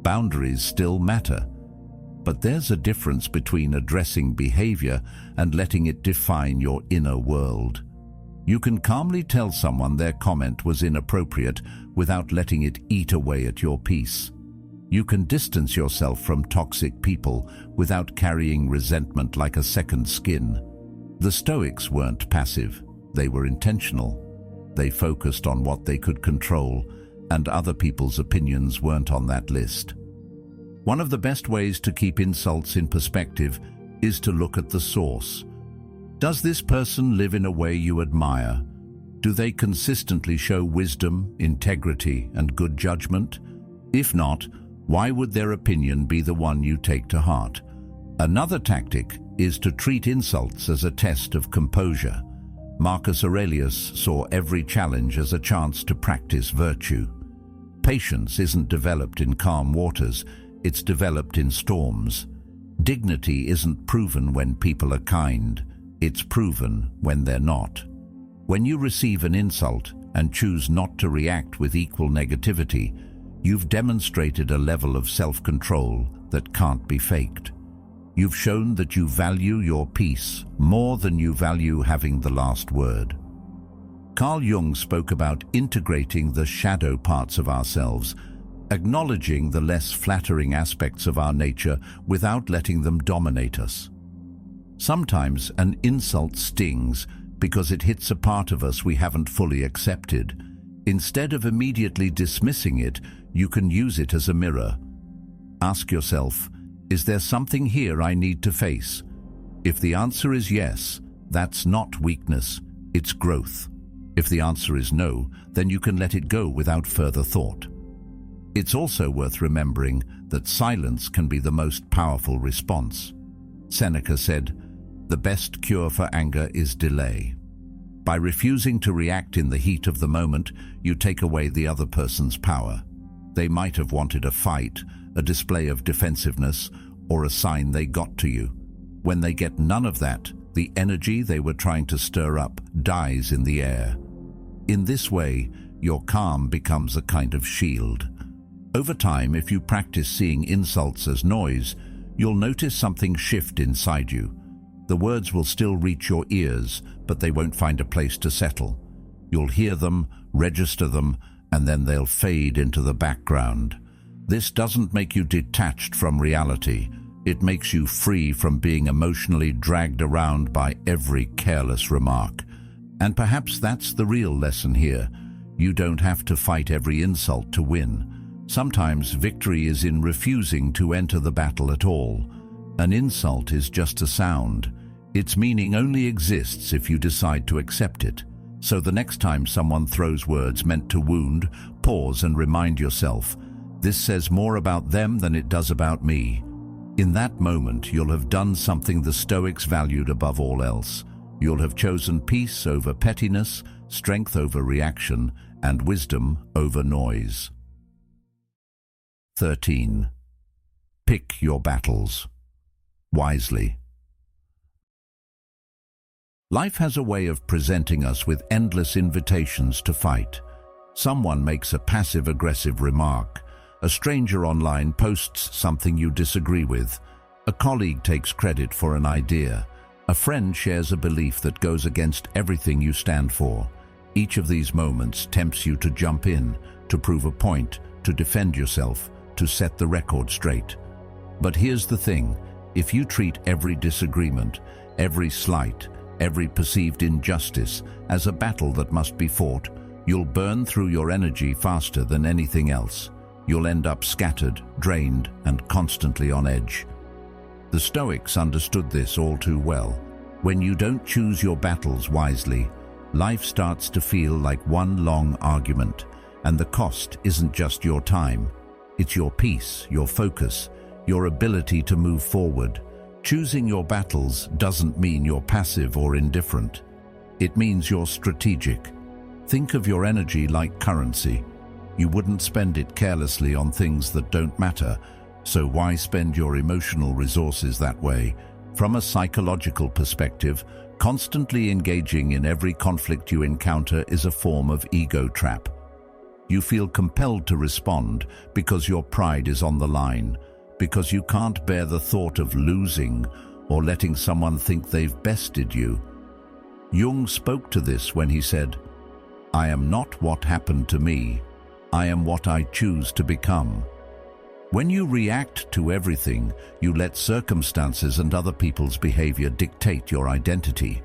Boundaries still matter. But there's a difference between addressing behavior and letting it define your inner world. You can calmly tell someone their comment was inappropriate without letting it eat away at your peace. You can distance yourself from toxic people without carrying resentment like a second skin. The Stoics weren't passive. They were intentional. They focused on what they could control, and other people's opinions weren't on that list. One of the best ways to keep insults in perspective is to look at the source. Does this person live in a way you admire? Do they consistently show wisdom, integrity, and good judgment? If not, why would their opinion be the one you take to heart? Another tactic is to treat insults as a test of composure. Marcus Aurelius saw every challenge as a chance to practice virtue. Patience isn't developed in calm waters, it's developed in storms. Dignity isn't proven when people are kind, it's proven when they're not. When you receive an insult and choose not to react with equal negativity, you've demonstrated a level of self-control that can't be faked. You've shown that you value your peace more than you value having the last word. Carl Jung spoke about integrating the shadow parts of ourselves, acknowledging the less flattering aspects of our nature without letting them dominate us. Sometimes an insult stings because it hits a part of us we haven't fully accepted. Instead of immediately dismissing it, you can use it as a mirror. Ask yourself, is there something here I need to face? If the answer is yes, that's not weakness, it's growth. If the answer is no, then you can let it go without further thought. It's also worth remembering that silence can be the most powerful response. Seneca said, "The best cure for anger is delay." By refusing to react in the heat of the moment, you take away the other person's power. They might have wanted a fight, a display of defensiveness, or a sign they got to you. When they get none of that, the energy they were trying to stir up dies in the air. In this way, your calm becomes a kind of shield. Over time, if you practice seeing insults as noise, you'll notice something shift inside you. The words will still reach your ears, but they won't find a place to settle. You'll hear them, register them, and then they'll fade into the background. This doesn't make you detached from reality. It makes you free from being emotionally dragged around by every careless remark. And perhaps that's the real lesson here. You don't have to fight every insult to win. Sometimes victory is in refusing to enter the battle at all. An insult is just a sound. Its meaning only exists if you decide to accept it. So the next time someone throws words meant to wound, pause and remind yourself, this says more about them than it does about me. In that moment, you'll have done something the Stoics valued above all else. You'll have chosen peace over pettiness, strength over reaction, and wisdom over noise. 13. Pick your battles wisely. Life has a way of presenting us with endless invitations to fight. Someone makes a passive-aggressive remark. A stranger online posts something you disagree with. A colleague takes credit for an idea. A friend shares a belief that goes against everything you stand for. Each of these moments tempts you to jump in, to prove a point, to defend yourself, to set the record straight. But here's the thing, if you treat every disagreement, every slight, every perceived injustice as a battle that must be fought, you'll burn through your energy faster than anything else. You'll end up scattered, drained, and constantly on edge. The Stoics understood this all too well. When you don't choose your battles wisely, life starts to feel like one long argument, and the cost isn't just your time. It's your peace, your focus, your ability to move forward. Choosing your battles doesn't mean you're passive or indifferent. It means you're strategic. Think of your energy like currency. You wouldn't spend it carelessly on things that don't matter, so why spend your emotional resources that way? From a psychological perspective, constantly engaging in every conflict you encounter is a form of ego trap. You feel compelled to respond because your pride is on the line, because you can't bear the thought of losing or letting someone think they've bested you. Jung spoke to this when he said, "I am not what happened to me. I am what I choose to become." When you react to everything, you let circumstances and other people's behavior dictate your identity.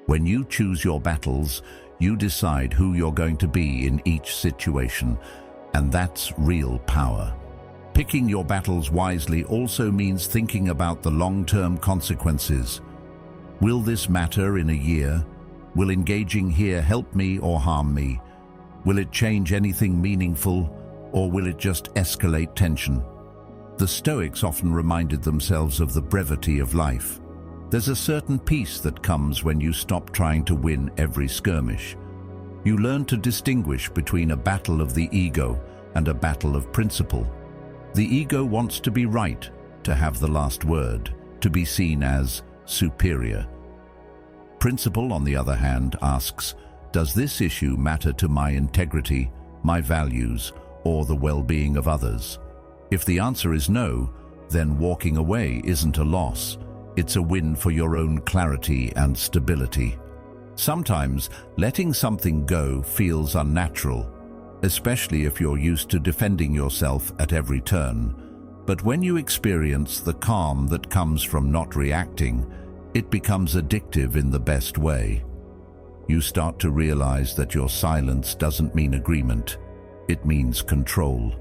When you choose your battles, you decide who you're going to be in each situation, and that's real power. Picking your battles wisely also means thinking about the long-term consequences. Will this matter in a year? Will engaging here help me or harm me? Will it change anything meaningful, or will it just escalate tension? The Stoics often reminded themselves of the brevity of life. There's a certain peace that comes when you stop trying to win every skirmish. You learn to distinguish between a battle of the ego and a battle of principle. The ego wants to be right, to have the last word, to be seen as superior. Principle, on the other hand, asks, does this issue matter to my integrity, my values, or the well-being of others? If the answer is no, then walking away isn't a loss. It's a win for your own clarity and stability. Sometimes letting something go feels unnatural, especially if you're used to defending yourself at every turn. But when you experience the calm that comes from not reacting, it becomes addictive in the best way. You start to realize that your silence doesn't mean agreement. It means control.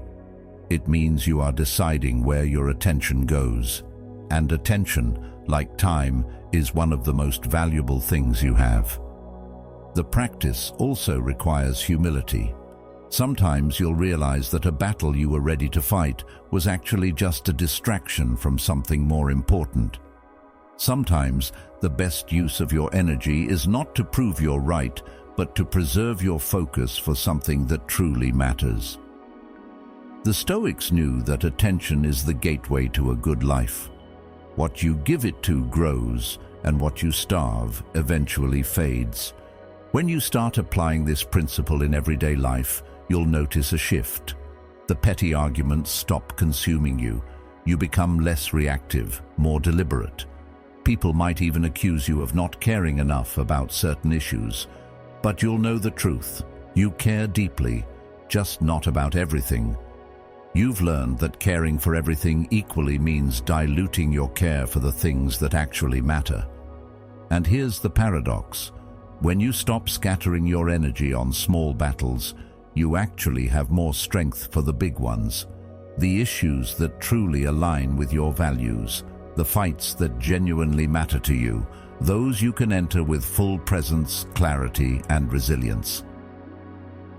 It means you are deciding where your attention goes. And attention, like time, is one of the most valuable things you have. The practice also requires humility. Sometimes you'll realize that a battle you were ready to fight was actually just a distraction from something more important. Sometimes the best use of your energy is not to prove you're right, but to preserve your focus for something that truly matters. The Stoics knew that attention is the gateway to a good life. What you give it to grows, and what you starve eventually fades. When you start applying this principle in everyday life, you'll notice a shift. The petty arguments stop consuming you. You become less reactive, more deliberate. People might even accuse you of not caring enough about certain issues. But you'll know the truth. You care deeply, just not about everything. You've learned that caring for everything equally means diluting your care for the things that actually matter. And here's the paradox. When you stop scattering your energy on small battles, you actually have more strength for the big ones. The issues that truly align with your values, the fights that genuinely matter to you, those you can enter with full presence, clarity, and resilience.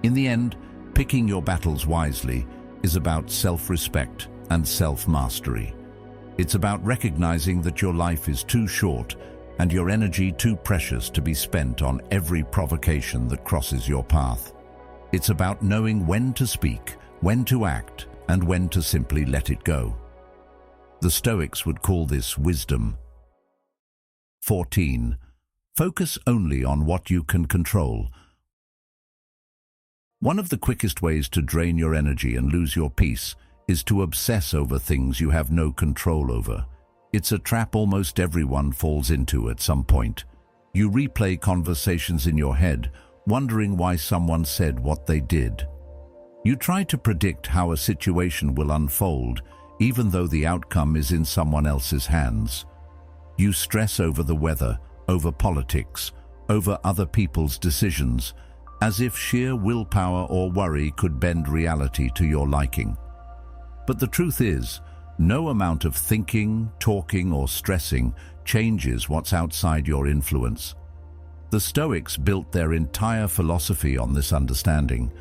In the end, picking your battles wisely is about self-respect and self-mastery. It's about recognizing that your life is too short and your energy too precious to be spent on every provocation that crosses your path. It's about knowing when to speak, when to act, and when to simply let it go. The Stoics would call this wisdom. 14. Focus only on what you can control. One of the quickest ways to drain your energy and lose your peace is to obsess over things you have no control over. It's a trap almost everyone falls into at some point. You replay conversations in your head, wondering why someone said what they did. You try to predict how a situation will unfold, even though the outcome is in someone else's hands. You stress over the weather, over politics, over other people's decisions, as if sheer willpower or worry could bend reality to your liking. But the truth is, no amount of thinking, talking, or stressing changes what's outside your influence. The Stoics built their entire philosophy on this understanding.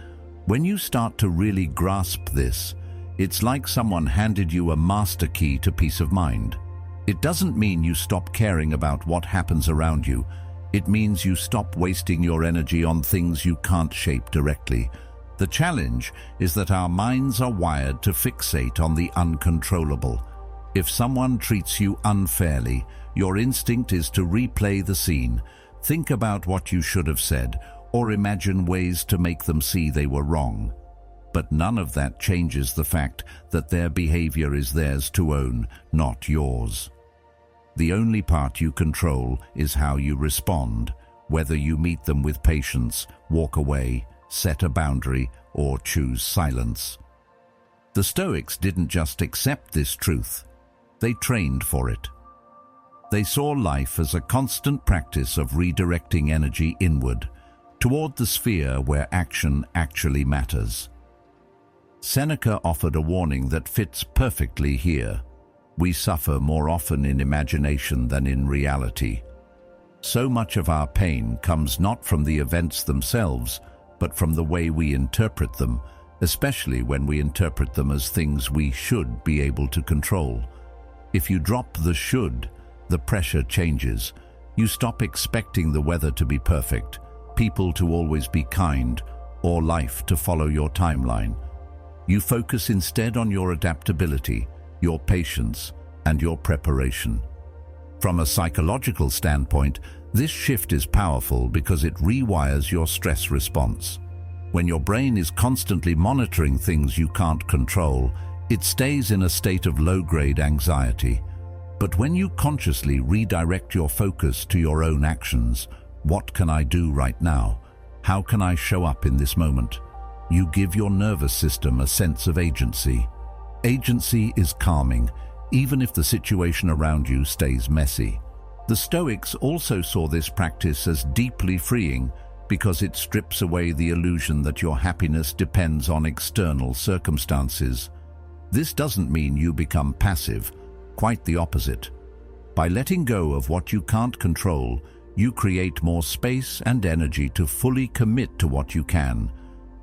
When you start to really grasp this, it's like someone handed you a master key to peace of mind. It doesn't mean you stop caring about what happens around you. It means you stop wasting your energy on things you can't shape directly. The challenge is that our minds are wired to fixate on the uncontrollable. If someone treats you unfairly, your instinct is to replay the scene, think about what you should have said, or imagine ways to make them see they were wrong. But none of that changes the fact that their behavior is theirs to own, not yours. The only part you control is how you respond, whether you meet them with patience, walk away, set a boundary, or choose silence. The Stoics didn't just accept this truth, they trained for it. They saw life as a constant practice of redirecting energy inward, toward the sphere where action actually matters. Seneca offered a warning that fits perfectly here. We suffer more often in imagination than in reality. So much of our pain comes not from the events themselves, but from the way we interpret them, especially when we interpret them as things we should be able to control. If you drop the should, the pressure changes. You stop expecting the weather to be perfect, people to always be kind, or life to follow your timeline. You focus instead on your adaptability, your patience, and your preparation. From a psychological standpoint, this shift is powerful because it rewires your stress response. When your brain is constantly monitoring things you can't control, it stays in a state of low-grade anxiety. But when you consciously redirect your focus to your own actions, what can I do right now? How can I show up in this moment? You give your nervous system a sense of agency. Agency is calming, even if the situation around you stays messy. The Stoics also saw this practice as deeply freeing because it strips away the illusion that your happiness depends on external circumstances. This doesn't mean you become passive, quite the opposite. By letting go of what you can't control, you create more space and energy to fully commit to what you can.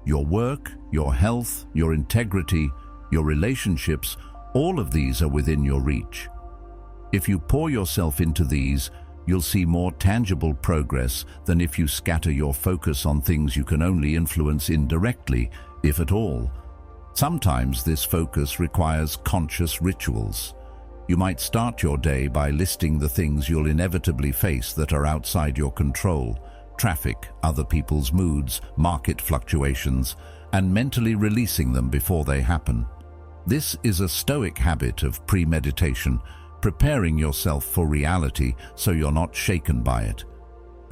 Your work, your health, your integrity, your relationships, all of these are within your reach. If you pour yourself into these, you'll see more tangible progress than if you scatter your focus on things you can only influence indirectly, if at all. Sometimes this focus requires conscious rituals. You might start your day by listing the things you'll inevitably face that are outside your control: traffic, other people's moods, market fluctuations, and mentally releasing them before they happen. This is a Stoic habit of premeditation, preparing yourself for reality so you're not shaken by it.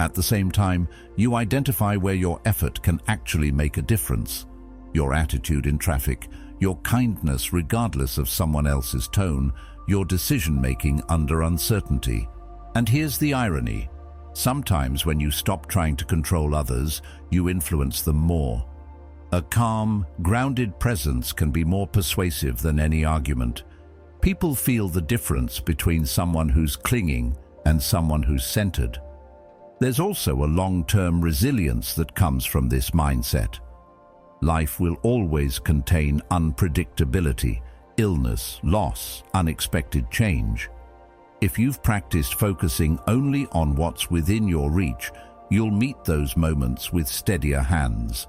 At the same time, you identify where your effort can actually make a difference. Your attitude in traffic, your kindness regardless of someone else's tone, your decision-making under uncertainty. And here's the irony. Sometimes when you stop trying to control others, you influence them more. A calm, grounded presence can be more persuasive than any argument. People feel the difference between someone who's clinging and someone who's centered. There's also a long-term resilience that comes from this mindset. Life will always contain unpredictability, illness, loss, unexpected change. If you've practiced focusing only on what's within your reach, you'll meet those moments with steadier hands.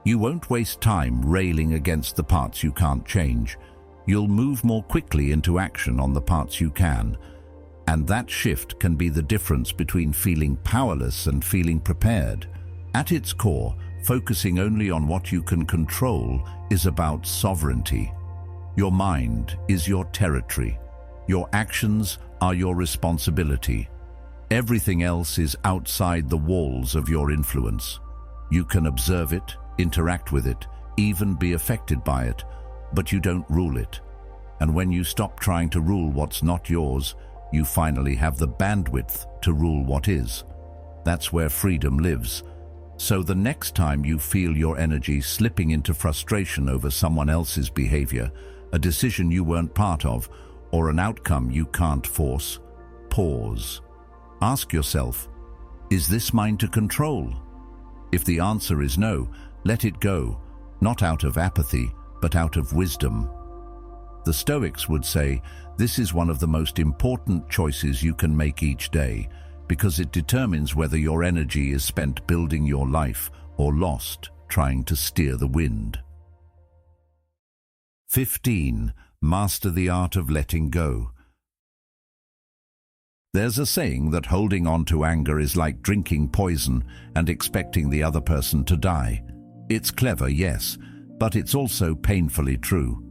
You won't waste time railing against the parts you can't change. You'll move more quickly into action on the parts you can. And that shift can be the difference between feeling powerless and feeling prepared. At its core, focusing only on what you can control is about sovereignty. Your mind is your territory. Your actions are your responsibility. Everything else is outside the walls of your influence. You can observe it, interact with it, even be affected by it, but you don't rule it. And when you stop trying to rule what's not yours, you finally have the bandwidth to rule what is. That's where freedom lives. So the next time you feel your energy slipping into frustration over someone else's behavior, a decision you weren't part of, or an outcome you can't force, pause. Ask yourself, is this mine to control? If the answer is no, let it go, not out of apathy, but out of wisdom. The Stoics would say this is one of the most important choices you can make each day, because it determines whether your energy is spent building your life or lost trying to steer the wind. 15. Master the art of letting go. There's a saying that holding on to anger is like drinking poison and expecting the other person to die. It's clever, yes, but it's also painfully true.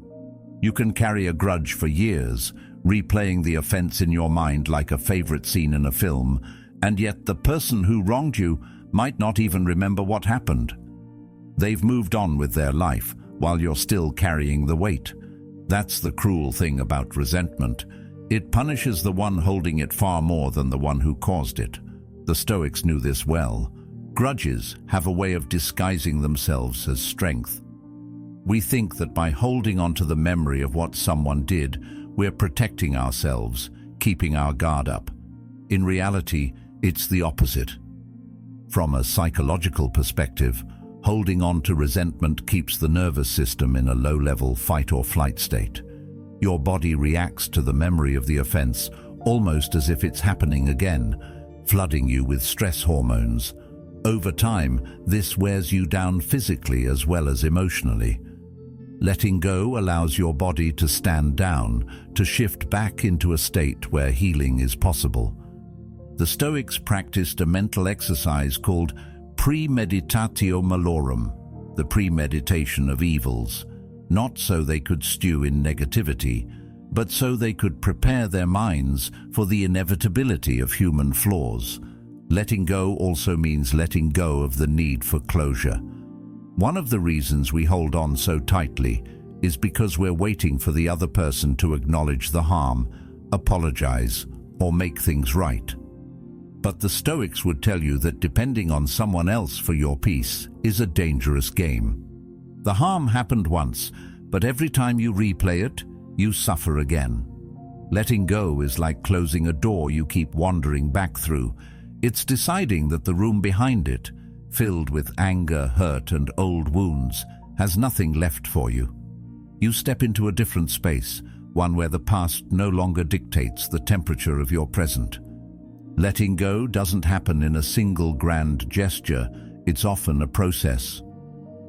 You can carry a grudge for years, replaying the offense in your mind like a favorite scene in a film, and yet the person who wronged you might not even remember what happened. They've moved on with their life while you're still carrying the weight. That's the cruel thing about resentment. It punishes the one holding it far more than the one who caused it. The Stoics knew this well. Grudges have a way of disguising themselves as strength. We think that by holding on to the memory of what someone did, we're protecting ourselves, keeping our guard up. In reality, it's the opposite. From a psychological perspective, holding on to resentment keeps the nervous system in a low-level fight-or-flight state. Your body reacts to the memory of the offense almost as if it's happening again, flooding you with stress hormones. Over time, this wears you down physically as well as emotionally. Letting go allows your body to stand down, to shift back into a state where healing is possible. The Stoics practiced a mental exercise called premeditatio malorum, the premeditation of evils, not so they could stew in negativity, but so they could prepare their minds for the inevitability of human flaws. Letting go also means letting go of the need for closure. One of the reasons we hold on so tightly is because we're waiting for the other person to acknowledge the harm, apologize, or make things right. But the Stoics would tell you that depending on someone else for your peace is a dangerous game. The harm happened once, but every time you replay it, you suffer again. Letting go is like closing a door you keep wandering back through. It's deciding that the room behind it, filled with anger, hurt, and old wounds, has nothing left for you. You step into a different space, one where the past no longer dictates the temperature of your present. Letting go doesn't happen in a single grand gesture, it's often a process.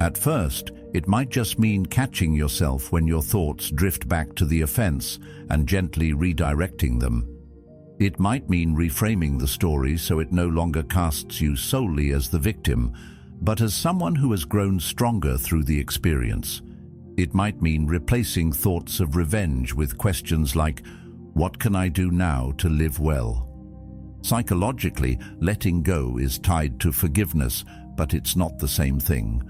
At first, it might just mean catching yourself when your thoughts drift back to the offense and gently redirecting them. It might mean reframing the story so it no longer casts you solely as the victim, but as someone who has grown stronger through the experience. It might mean replacing thoughts of revenge with questions like, what can I do now to live well? Psychologically, letting go is tied to forgiveness, but it's not the same thing.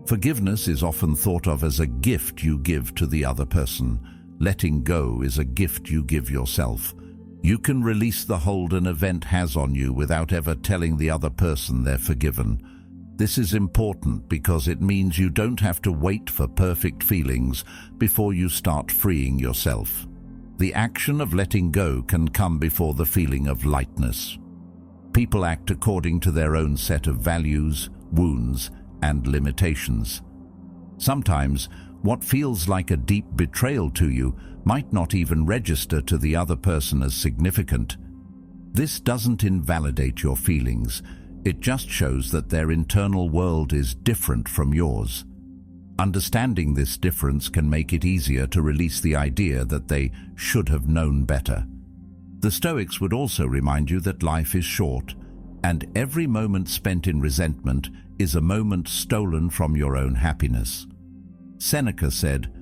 Forgiveness is often thought of as a gift you give to the other person. Letting go is a gift you give yourself. You can release the hold an event has on you without ever telling the other person they're forgiven. This is important because it means you don't have to wait for perfect feelings before you start freeing yourself. The action of letting go can come before the feeling of lightness. People act according to their own set of values, wounds, and limitations. Sometimes, what feels like a deep betrayal to you might not even register to the other person as significant. This doesn't invalidate your feelings. It just shows that their internal world is different from yours. Understanding this difference can make it easier to release the idea that they should have known better. The Stoics would also remind you that life is short, and every moment spent in resentment is a moment stolen from your own happiness. Seneca said,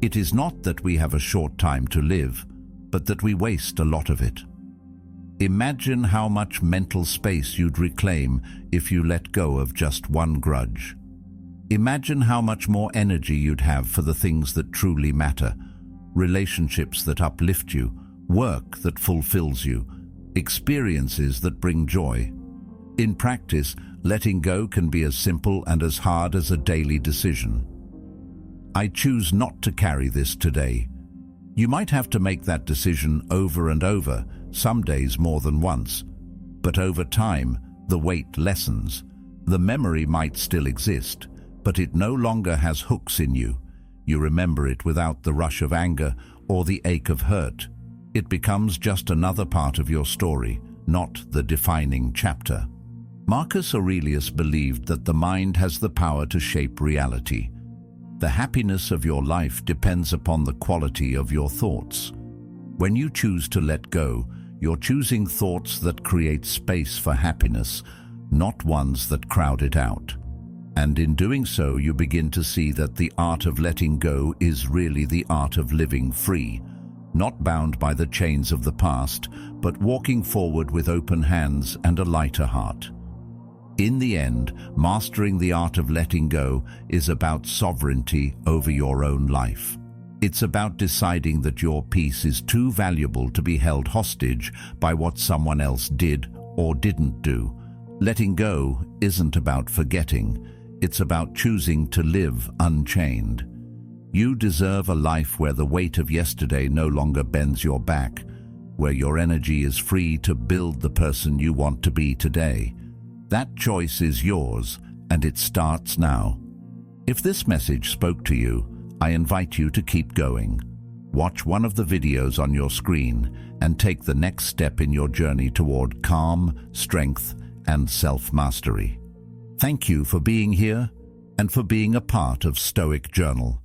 "It is not that we have a short time to live, but that we waste a lot of it." Imagine how much mental space you'd reclaim if you let go of just one grudge. Imagine how much more energy you'd have for the things that truly matter, relationships that uplift you, work that fulfills you, experiences that bring joy. In practice, letting go can be as simple and as hard as a daily decision. I choose not to carry this today. You might have to make that decision over and over, some days more than once. But over time, the weight lessens. The memory might still exist, but it no longer has hooks in you. You remember it without the rush of anger or the ache of hurt. It becomes just another part of your story, not the defining chapter. Marcus Aurelius believed that the mind has the power to shape reality. The happiness of your life depends upon the quality of your thoughts. When you choose to let go, you're choosing thoughts that create space for happiness, not ones that crowd it out. And in doing so, you begin to see that the art of letting go is really the art of living free, not bound by the chains of the past, but walking forward with open hands and a lighter heart. In the end, mastering the art of letting go is about sovereignty over your own life. It's about deciding that your peace is too valuable to be held hostage by what someone else did or didn't do. Letting go isn't about forgetting. It's about choosing to live unchained. You deserve a life where the weight of yesterday no longer bends your back, where your energy is free to build the person you want to be today. That choice is yours, and it starts now. If this message spoke to you, I invite you to keep going. Watch one of the videos on your screen and take the next step in your journey toward calm, strength, and self-mastery. Thank you for being here and for being a part of Stoic Journal.